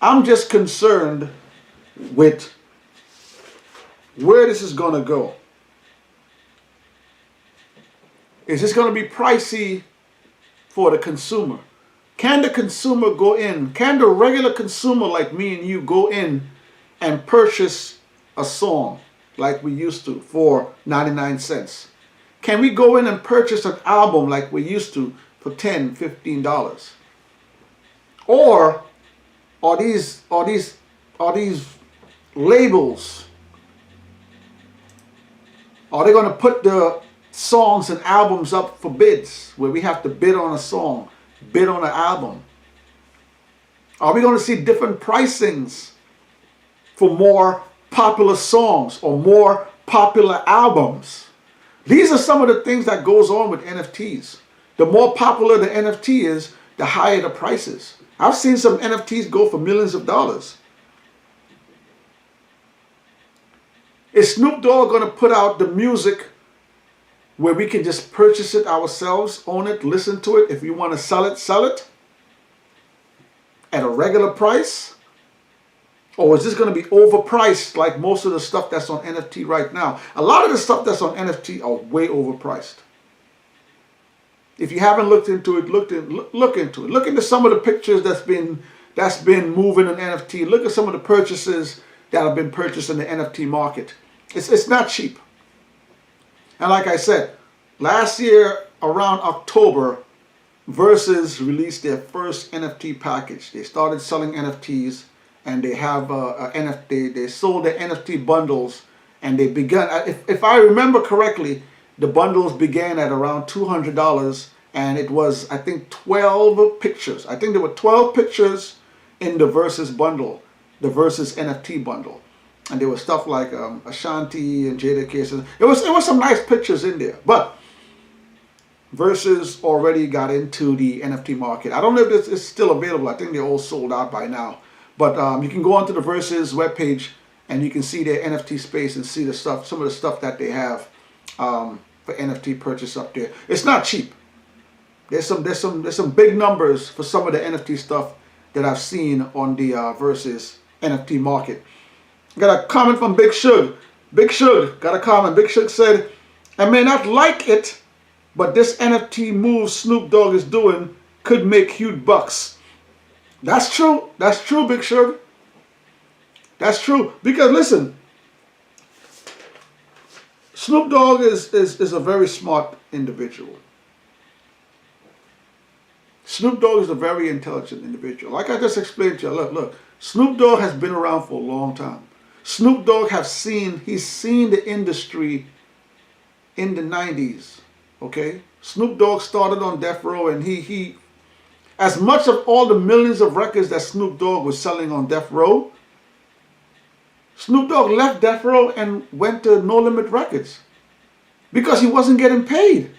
I'm just concerned with where this is going to go. Is this going to be pricey for the consumer? Can the consumer go in? Can the regular consumer like me and you go in and purchase a song like we used to for 99 cents? Can we go in and purchase an album like we used to for $10, $15? Or are these labels, are they going to put the songs and albums up for bids where we have to bid on a song, bid on an album? Are we going to see different pricings for more popular songs or more popular albums? These are some of the things that goes on with NFTs. The more popular the NFT is, the higher the prices. I've seen some NFTs go for millions of dollars. Is Snoop Dogg going to put out the music where we can just purchase it ourselves, own it, listen to it? If you want to sell it at a regular price? Or is this going to be overpriced like most of the stuff that's on NFT right now? A lot of the stuff that's on NFT are way overpriced. If you haven't looked into it, look into it. Look into some of the pictures that's been moving in NFT. Look at some of the purchases that have been purchased in the NFT market. It's not cheap. And like I said, last year around October, Versus released their first NFT package. They started selling NFTs, and they have NFT. They sold their NFT bundles, and they began. If I remember correctly, the bundles began at around $200, and it was, I think, 12 pictures. I think there were 12 pictures in the Versus bundle, the Versus NFT bundle, and there was stuff like Ashanti and Jada Kiss. It was some nice pictures in there, but Versus already got into the NFT market. I don't know if this is still available. I think they're all sold out by now. But you can go onto the Versus webpage and you can see their NFT space and see the stuff, some of the stuff that they have for NFT purchase up there. It's not cheap. There's some big numbers for some of the NFT stuff that I've seen on the Versus NFT market. Got a comment from Big Shug. Big Shug got a comment. Big Shug said, "I may not like it, but this NFT move Snoop Dogg is doing could make huge bucks." That's true. That's true, Big Shug. That's true. Because listen, Snoop Dogg is a very smart individual. Snoop Dogg is a very intelligent individual. Like I just explained to you, look, Snoop Dogg has been around for a long time. Snoop Dogg he's seen the industry in the 90s, okay? Snoop Dogg started on Death Row, and he as much of all the millions of records that Snoop Dogg was selling on Death Row, Snoop Dogg left Death Row and went to No Limit Records because he wasn't getting paid.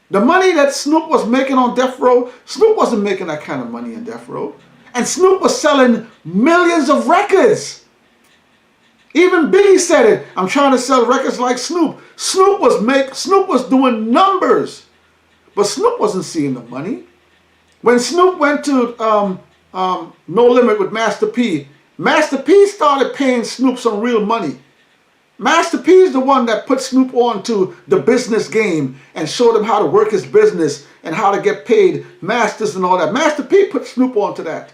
The money that Snoop was making on Death Row, Snoop wasn't making that kind of money in Death Row. And Snoop was selling millions of records. Even Biggie said it. I'm trying to sell records like Snoop. Snoop was doing numbers. But Snoop wasn't seeing the money. When Snoop went to No Limit with Master P, Master P started paying Snoop some real money. Master P is the one that put Snoop on to the business game and showed him how to work his business and how to get paid masters and all that. Master P put Snoop on to that.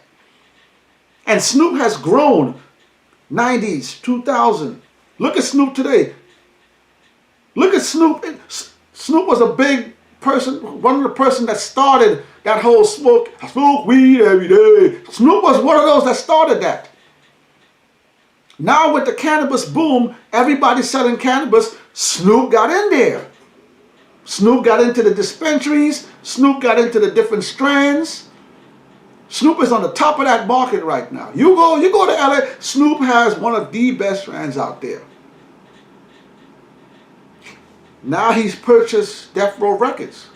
And Snoop has grown. 90s, 2000. Look at Snoop today. Look at Snoop. Snoop was a big person, one of the person that started that whole smoke weed every day. Snoop was one of those that started that. Now with the cannabis boom, everybody's selling cannabis. Snoop got in there. Snoop got into the dispensaries. Snoop got into the different strands. Snoop is on the top of that market right now. You go to LA, Snoop has one of the best strands out there. Now he's purchased Death Row Records.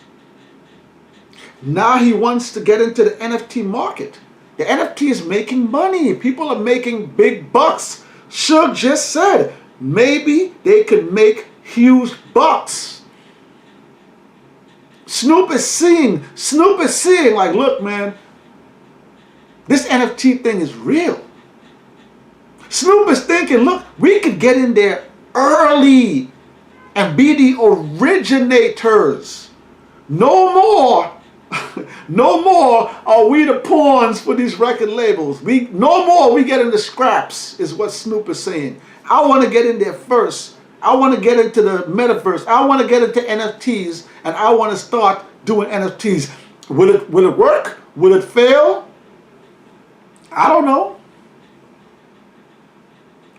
Now he wants to get into the NFT market. The NFT is making money. People are making big bucks. Suge just said maybe they could make huge bucks. Snoop is seeing like, look, man, this NFT thing is real. Snoop is thinking, look, we could get in there early and be the originators. No more are we the pawns for these record labels. No more we get in the scraps, is what Snoop is saying. I want to get in there first. I want to get into the metaverse. I want to get into NFTs, and I want to start doing NFTs. Will it work? Will it fail? I don't know.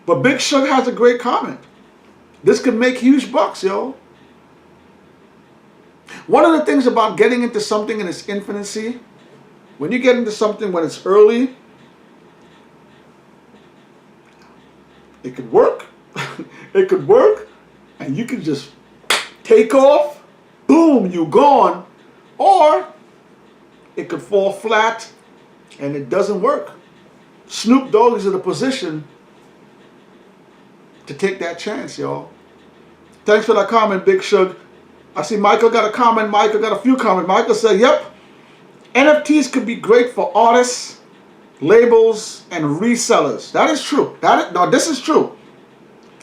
But Big Sugar has a great comment. This could make huge bucks, yo. One of the things about getting into something in its infancy, when you get into something when it's early, it could work. It could work, and you can just take off, boom, you gone. Or it could fall flat and it doesn't work. Snoop Dogg is in a position to take that chance, y'all. Thanks for that comment, Big Shug. I see Michael got a comment. Michael got a few comments. Michael said, yep, NFTs could be great for artists, labels, and resellers. That is true. Now, this is true.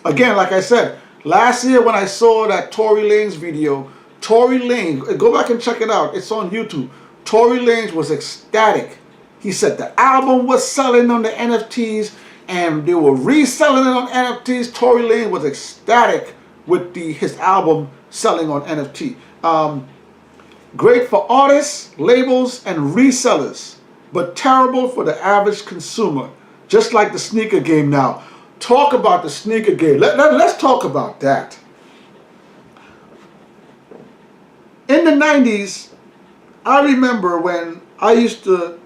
Again, like I said, last year when I saw that Tory Lanez video, Tory Lanez, go back and check it out. It's on YouTube. Tory Lanez was ecstatic. He said the album was selling on the NFTs and they were reselling it on NFTs. Tory Lanez was ecstatic with his album selling on NFT. Great for artists, labels, and resellers, but terrible for the average consumer. Just like the sneaker game now. Talk about the sneaker game. Let's talk about that. In the 90s, I remember when I used to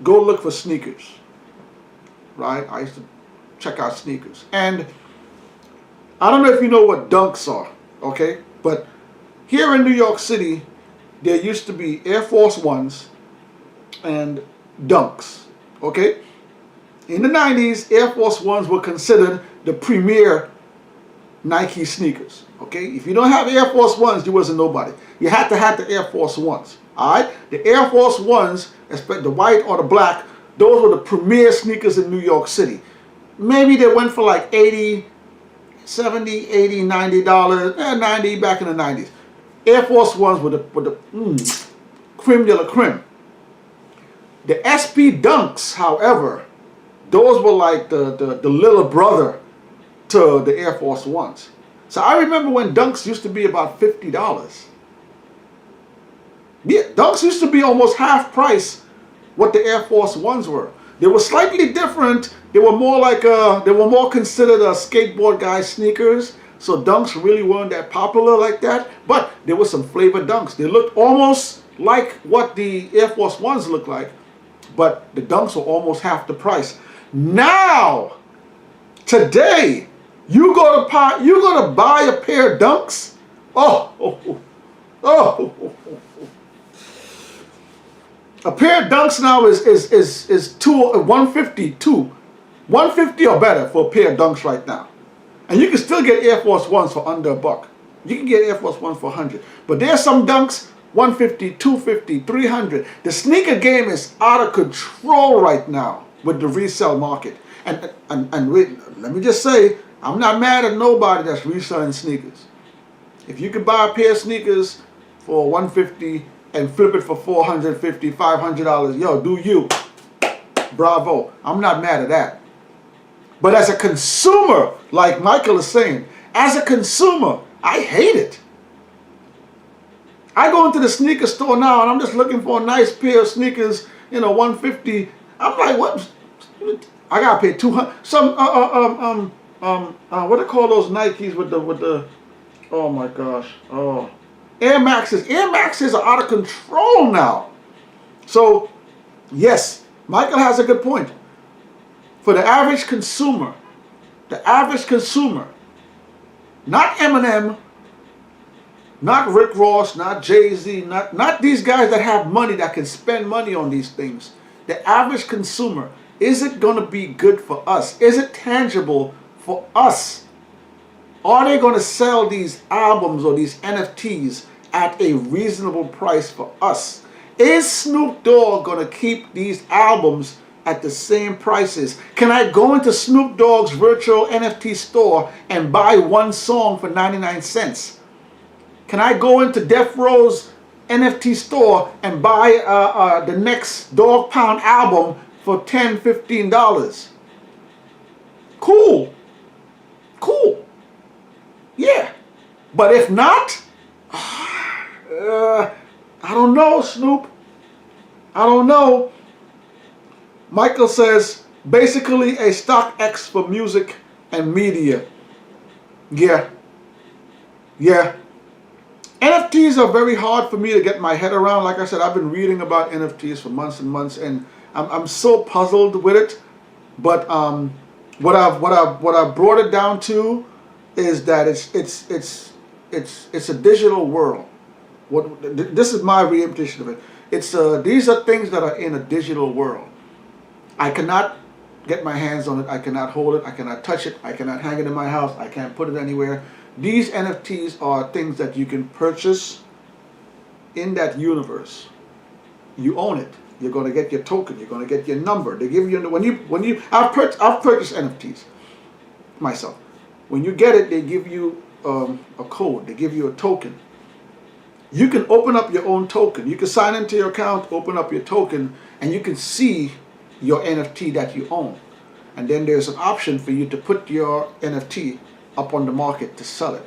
go look for sneakers, right? I used to check out sneakers. And I don't know if you know what Dunks are, okay? But here in New York City, there used to be Air Force Ones and Dunks, okay? In the 90s, Air Force Ones were considered the premier Nike sneakers, okay? If you don't have Air Force Ones, you wasn't nobody. You had to have the Air Force Ones, all right? The Air Force Ones, especially the white or the black, those were the premier sneakers in New York City. Maybe they went for like $80, $70, $80, $90, 90 back in the 90s. Air Force Ones were the creme de la creme. The SP Dunks, however, those were like the little brother to the Air Force Ones. So I remember when Dunks used to be about $50. Yeah, Dunks used to be almost half price what the Air Force Ones were. They were slightly different. They were more like they were more considered a skateboard guy sneakers. So Dunks really weren't that popular like that. But there were some flavored Dunks. They looked almost like what the Air Force Ones looked like, but the Dunks were almost half the price. Now, today, you go to buy a pair of Dunks. Oh. A pair of Dunks now is 150 or better for a pair of Dunks right now. And you can still get Air Force Ones for under $1. You can get Air Force Ones for $100. But there's some Dunks, 150, 250, 300. The sneaker game is out of control right now with the resale market. And wait, let me just say, I'm not mad at nobody that's reselling sneakers. If you could buy a pair of sneakers for $150 and flip it for $450, $500, yo, do you. Bravo. I'm not mad at that. But as a consumer, like Michael is saying, as a consumer, I hate it. I go into the sneaker store now and I'm just looking for a nice pair of sneakers, you know, $150. I'm like, what? I gotta pay $200. Some what do they call those Nikes with the oh my gosh. Oh, Air Maxes. Air Maxes are out of control now. So yes, Michael has a good point. For the average consumer, not Eminem, not Rick Ross, not Jay-Z, not these guys that have money that can spend money on these things. The average consumer, is it going to be good for us? Is it tangible for us? Are they going to sell these albums or these NFTs at a reasonable price for us? Is Snoop Dogg going to keep these albums at the same prices? Can I go into Snoop Dogg's virtual NFT store and buy one song for 99 cents? Can I go into Death Row's NFT store and buy the next Dog Pound album for $10, $15? Cool. Yeah. But if not, I don't know, Snoop. I don't know. Michael says, basically a StockX for music and media. Yeah. NFTs are very hard for me to get my head around. Like I said, I've been reading about NFTs for months and months, and I'm so puzzled with it. But what I've brought it down to is that it's a digital world. This is my reinterpretation of it. These are things that are in a digital world. I cannot get my hands on it. I cannot hold it. I cannot touch it. I cannot hang it in my house. I can't put it anywhere. These NFTs are things that you can purchase in that universe. You own it. You're going to get your token. You're going to get your number. They give you I've purchased NFTs myself. When you get it, they give you a code. They give you a token. You can open up your own token. You can sign into your account, open up your token, and you can see your NFT that you own. And then there's an option for you to put your NFT up on the market to sell it.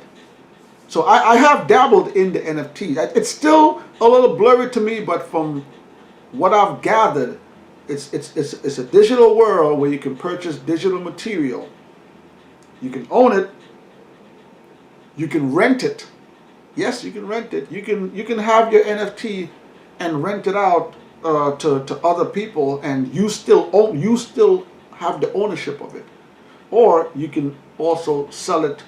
So I have dabbled in the NFT. It's still a little blurry to me, but from what I've gathered, it's a digital world where you can purchase digital material. You can own it. You can rent it. Yes, you can rent it. You can have your NFT and rent it out to other people, and you still have the ownership of it. Or you can also sell it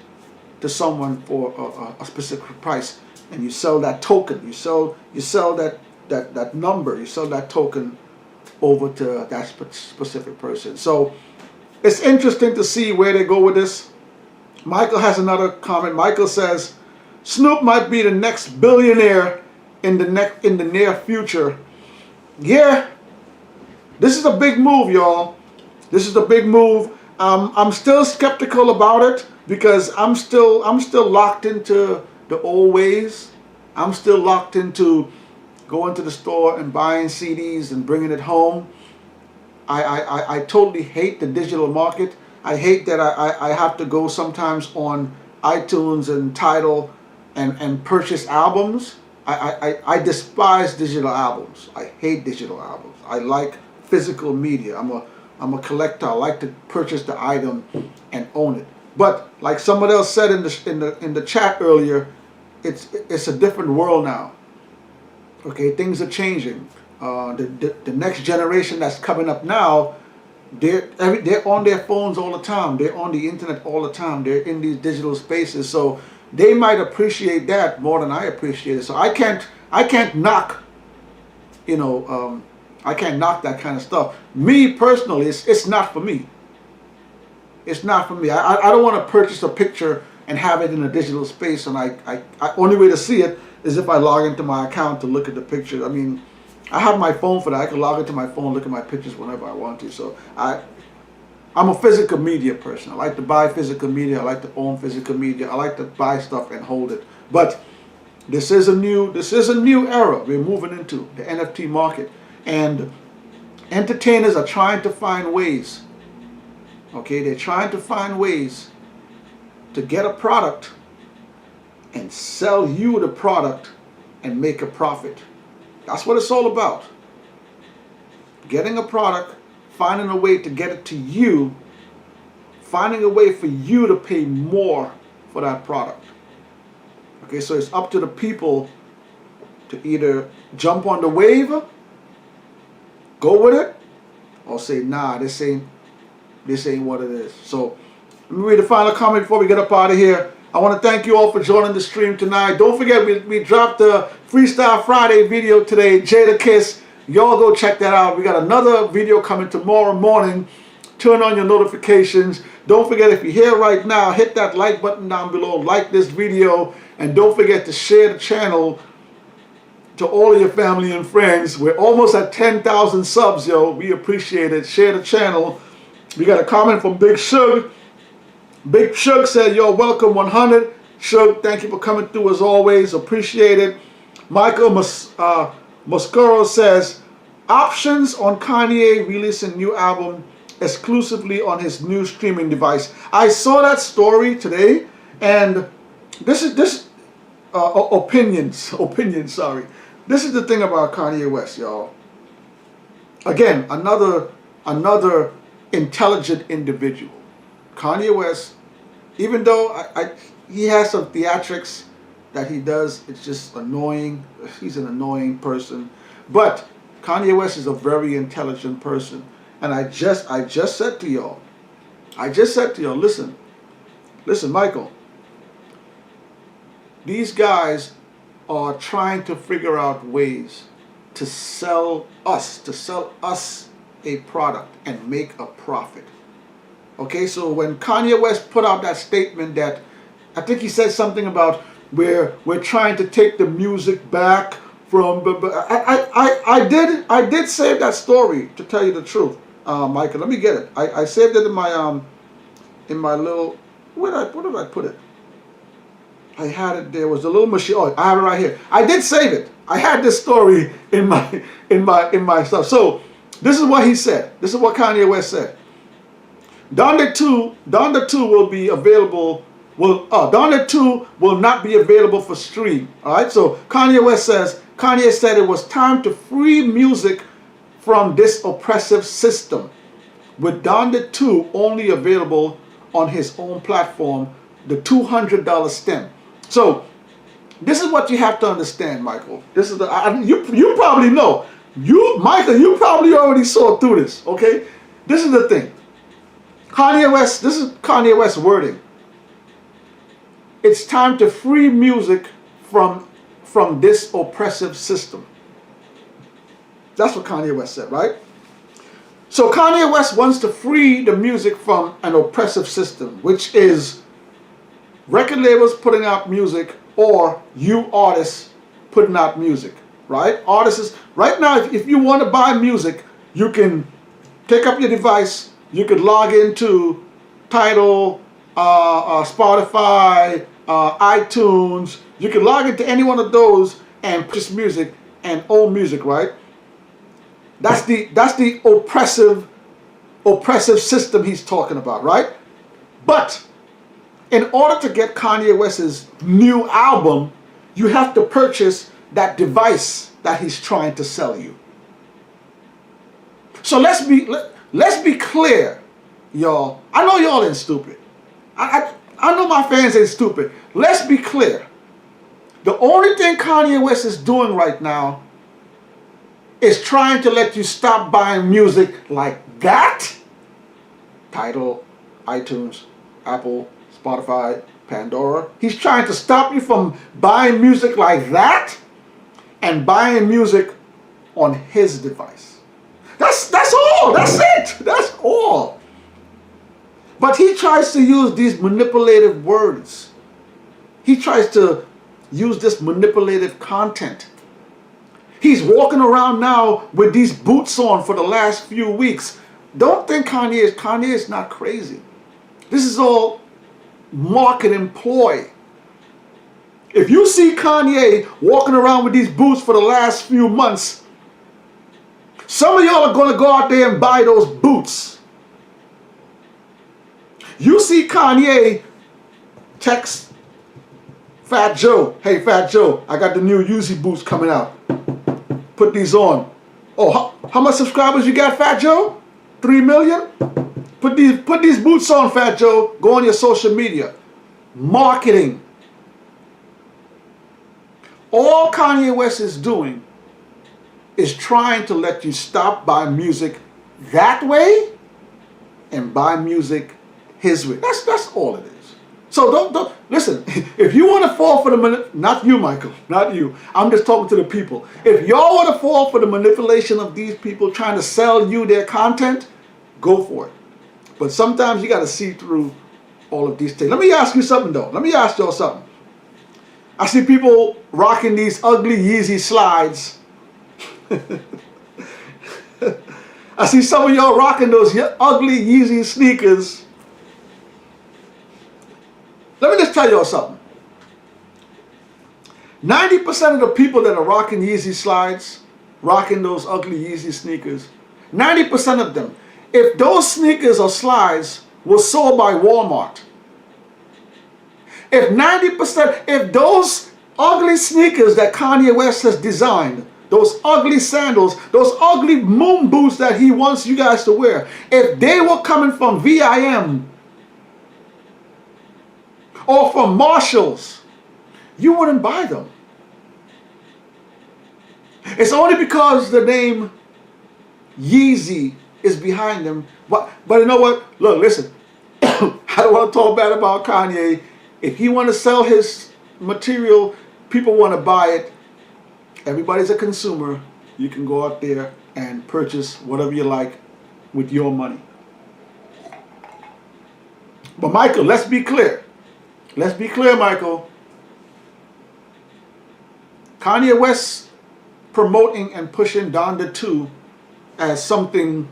to someone for a specific price, and you sell that token. You sell that number. You sell that token over to that specific person. So it's interesting to see where they go with this. Michael has another comment. Michael says, Snoop might be the next billionaire in the near future. Yeah, this is a big move, y'all. This is a big move. I'm still skeptical about it because I'm still locked into the old ways. I'm still locked into going to the store and buying CDs and bringing it home. I totally hate the digital market. I hate that I have to go sometimes on iTunes and Tidal and purchase albums. I despise digital albums. I hate digital albums. I like physical media. I'm a collector. I like to purchase the item and own it. But like someone else said in the chat earlier, it's a different world now. Okay, things are changing. The next generation that's coming up now, they're on their phones all the time. They're on the internet all the time. They're in these digital spaces, so they might appreciate that more than I appreciate it. So I can't knock, I can't knock that kind of stuff. Me personally, it's not for me. It's not for me. I don't want to purchase a picture and have it in a digital space, and I only way to see it is if I log into my account to look at the picture. I mean, I have my phone for that. I can log into my phone, look at my pictures whenever I want to. So I'm a physical media person. I like to buy physical media. I like to own physical media. I like to buy stuff and hold it. But this is a new era we're moving into, the NFT market, and entertainers are trying to find ways. Okay, they're trying to find ways to get a product and sell you the product and make a profit. That's what it's all about. Getting a product, finding a way to get it to you, finding a way for you to pay more for that product. Okay, so it's up to the people to either jump on the wave, go with it, or say, nah, this ain't what it is. So let me read the final comment before we get up out of here. I want to thank you all for joining the stream tonight. Don't forget, we dropped the Freestyle Friday video today, Jada Kiss. Y'all go check that out. We got another video coming tomorrow morning. Turn on your notifications. Don't forget, if you're here right now, hit that like button down below. Like this video. And don't forget to share the channel to all of your family and friends. We're almost at 10,000 subs, yo. We appreciate it. Share the channel. We got a comment from Big Shug. Big Shug said, yo, welcome 100. Shug, thank you for coming through as always. Appreciate it. Michael Moscuro says, options on Kanye releasing new album exclusively on his new streaming device. I saw that story today, and this opinions, sorry. This is the thing about Kanye West, y'all. Again, another intelligent individual. Kanye West, even though he has some theatrics that he does, it's just annoying. He's an annoying person. But Kanye West is a very intelligent person. And I just said to y'all, listen, Michael, these guys are trying to figure out ways to sell us a product and make a profit. Okay, so when Kanye West put out that statement that, I think he said something about we're trying to take the music back from, I did save that story, to tell you the truth, Michael. Let me get it. I saved it in my little, where did I put it? I had it. There was a little machine. Oh, I have it right here. I did save it. I had this story in my stuff. So this is what he said. This is what Kanye West said. Donda 2 will be available. Donda 2 will not be available for stream. All right. So Kanye said it was time to free music from this oppressive system, with Donda 2 only available on his own platform, the $200 stem. So this is what you have to understand, Michael. This is you probably know. Michael, you probably already saw through this. Okay. This is the thing. This is Kanye West's wording. It's time to free music from this oppressive system. That's what Kanye West said, right? So Kanye West wants to free the music from an oppressive system, which is record labels putting out music or you artists putting out music, right? Right now, if you want to buy music, you can pick up your device. You could log into Tidal, Spotify, iTunes. You can log into any one of those and purchase music and own music, right? That's the oppressive system he's talking about, right? But in order to get Kanye West's new album, you have to purchase that device that he's trying to sell you. So let's be clear, y'all. I know y'all ain't stupid. I know my fans ain't stupid. Let's be clear. The only thing Kanye West is doing right now is trying to let you stop buying music like that. Tidal, iTunes, Apple, Spotify, Pandora. He's trying to stop you from buying music like that and buying music on his device. That's all. That's it. That's all. But he tries to use these manipulative words. He tries to use this manipulative content. He's walking around now with these boots on for the last few weeks. Don't think Kanye is not crazy. This is all marketing ploy. If you see Kanye walking around with these boots for the last few months, some of y'all are going to go out there and buy those boots. You see Kanye text Fat Joe, hey Fat Joe, I got the new Yeezy boots coming out. Put these on. Oh, how much subscribers you got, Fat Joe? 3 million? Put these boots on, Fat Joe. Go on your social media. Marketing. All Kanye West is doing is trying to let you stop buying music that way and buy music his way. That's all it is. So don't listen. If you want to fall for the not you, Michael, not you. I'm just talking to the people. If y'all want to fall for the manipulation of these people trying to sell you their content, go for it. But sometimes you got to see through all of these things. Let me ask you something though. Let me ask y'all something. I see people rocking these ugly Yeezy slides. I see some of y'all rocking those ugly Yeezy sneakers. Let me just tell y'all something. 90% of the people that are rocking Yeezy slides, rocking those ugly Yeezy sneakers, 90% of them, if those sneakers or slides were sold by Walmart, if those ugly sneakers that Kanye West has designed, those ugly sandals, those ugly moon boots that he wants you guys to wear, if they were coming from VIM or from Marshalls, you wouldn't buy them. It's only because the name Yeezy is behind them. But you know what? Look, listen. I don't want to talk bad about Kanye. If he want to sell his material, people want to buy it. Everybody's a consumer. You can go out there and purchase whatever you like with your money. But Michael, let's be clear. Let's be clear, Michael. Kanye West promoting and pushing Donda 2 as something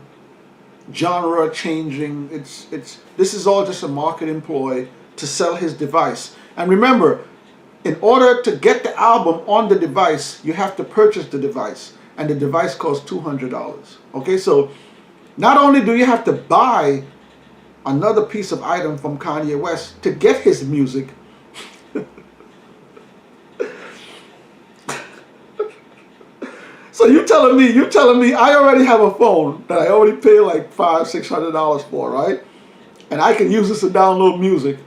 genre changing. This is all just a marketing ploy to sell his device. And remember, in order to get the album on the device, you have to purchase the device. And the device costs $200. Okay, so not only do you have to buy another piece of item from Kanye West to get his music, so you telling me I already have a phone that I already paid like $500-600 for, right? And I can use this to download music.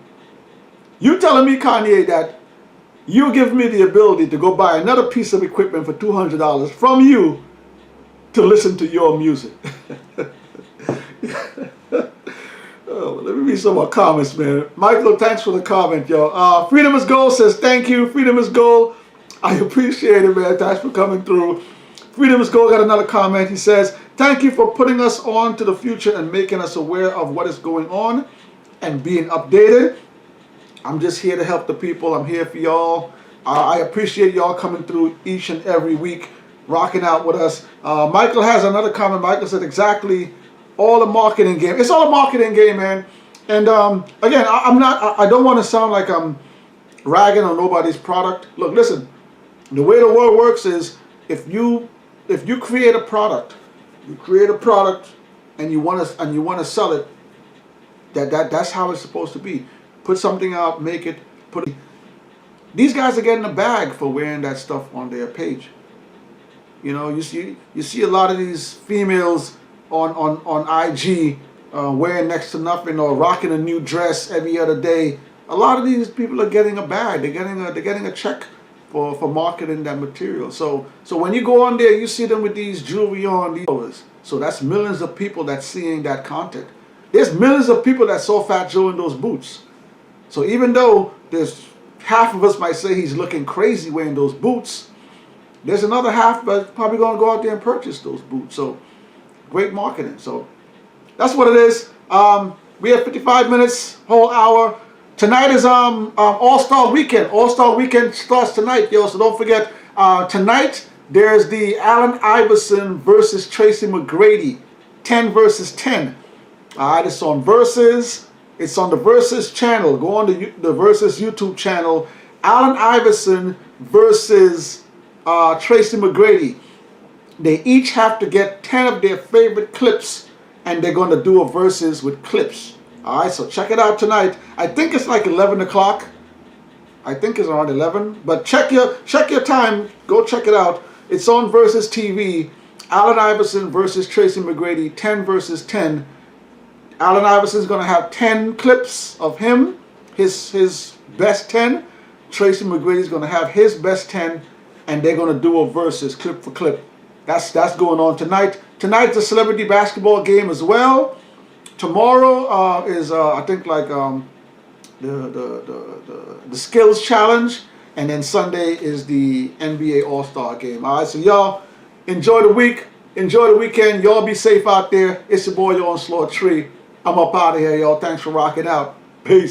You telling me, Kanye, that you give me the ability to go buy another piece of equipment for $200 from you to listen to your music? Oh, let me read some more comments, man. Michael, thanks for the comment, yo. Freedom is Gold says, thank you. Freedom is Gold. I appreciate it, man. Thanks for coming through. Freedom is Gold got another comment. He says, thank you for putting us on to the future and making us aware of what is going on and being updated. I'm just here to help the people. I'm here for y'all. I appreciate y'all coming through each and every week, rocking out with us. Michael has another comment. Michael said, exactly, all the marketing game. It's all a marketing game, man. And again, I don't want to sound like I'm ragging on nobody's product. Look, listen, the way the world works is if you create a product, and you want to sell it, that's how it's supposed to be. Put something out, make it, put it. These guys are getting a bag for wearing that stuff on their page. You know, you see a lot of these females on IG wearing next to nothing or rocking a new dress every other day. A lot of these people are getting a bag. They're getting a check for marketing that material. So when you go on there, you see them with these jewelry on, these followers. So that's millions of people that's seeing that content. There's millions of people that saw Fat Joe in those boots. So even though there's half of us might say he's looking crazy wearing those boots, there's another half that's probably going to go out there and purchase those boots. So great marketing. So that's what it is. We have 55 minutes, whole hour. Tonight is All-Star Weekend. All-Star Weekend starts tonight, yo. So don't forget, tonight there's the Allen Iverson versus Tracy McGrady, 10 versus 10. All right, it's on Versus. It's on the Versus channel. Go on the Versus YouTube channel. Allen Iverson versus Tracy McGrady. They each have to get 10 of their favorite clips, and they're going to do a versus with clips. All right, so check it out tonight. I think it's like 11 o'clock. I think it's around 11. But check your time. Go check it out. It's on Versus TV. Allen Iverson versus Tracy McGrady, 10 versus 10. Allen Iverson is going to have 10 clips of him, his best 10. Tracy McGrady is going to have his best 10, and they're going to do a versus clip for clip. That's going on tonight. Tonight's a celebrity basketball game as well. Tomorrow is I think like the skills challenge, and then Sunday is the NBA All-Star game. All right, so y'all enjoy the week, enjoy the weekend. Y'all be safe out there. It's your boy, Yo on Slow Tree. I'm up out of here, y'all. Thanks for rocking out.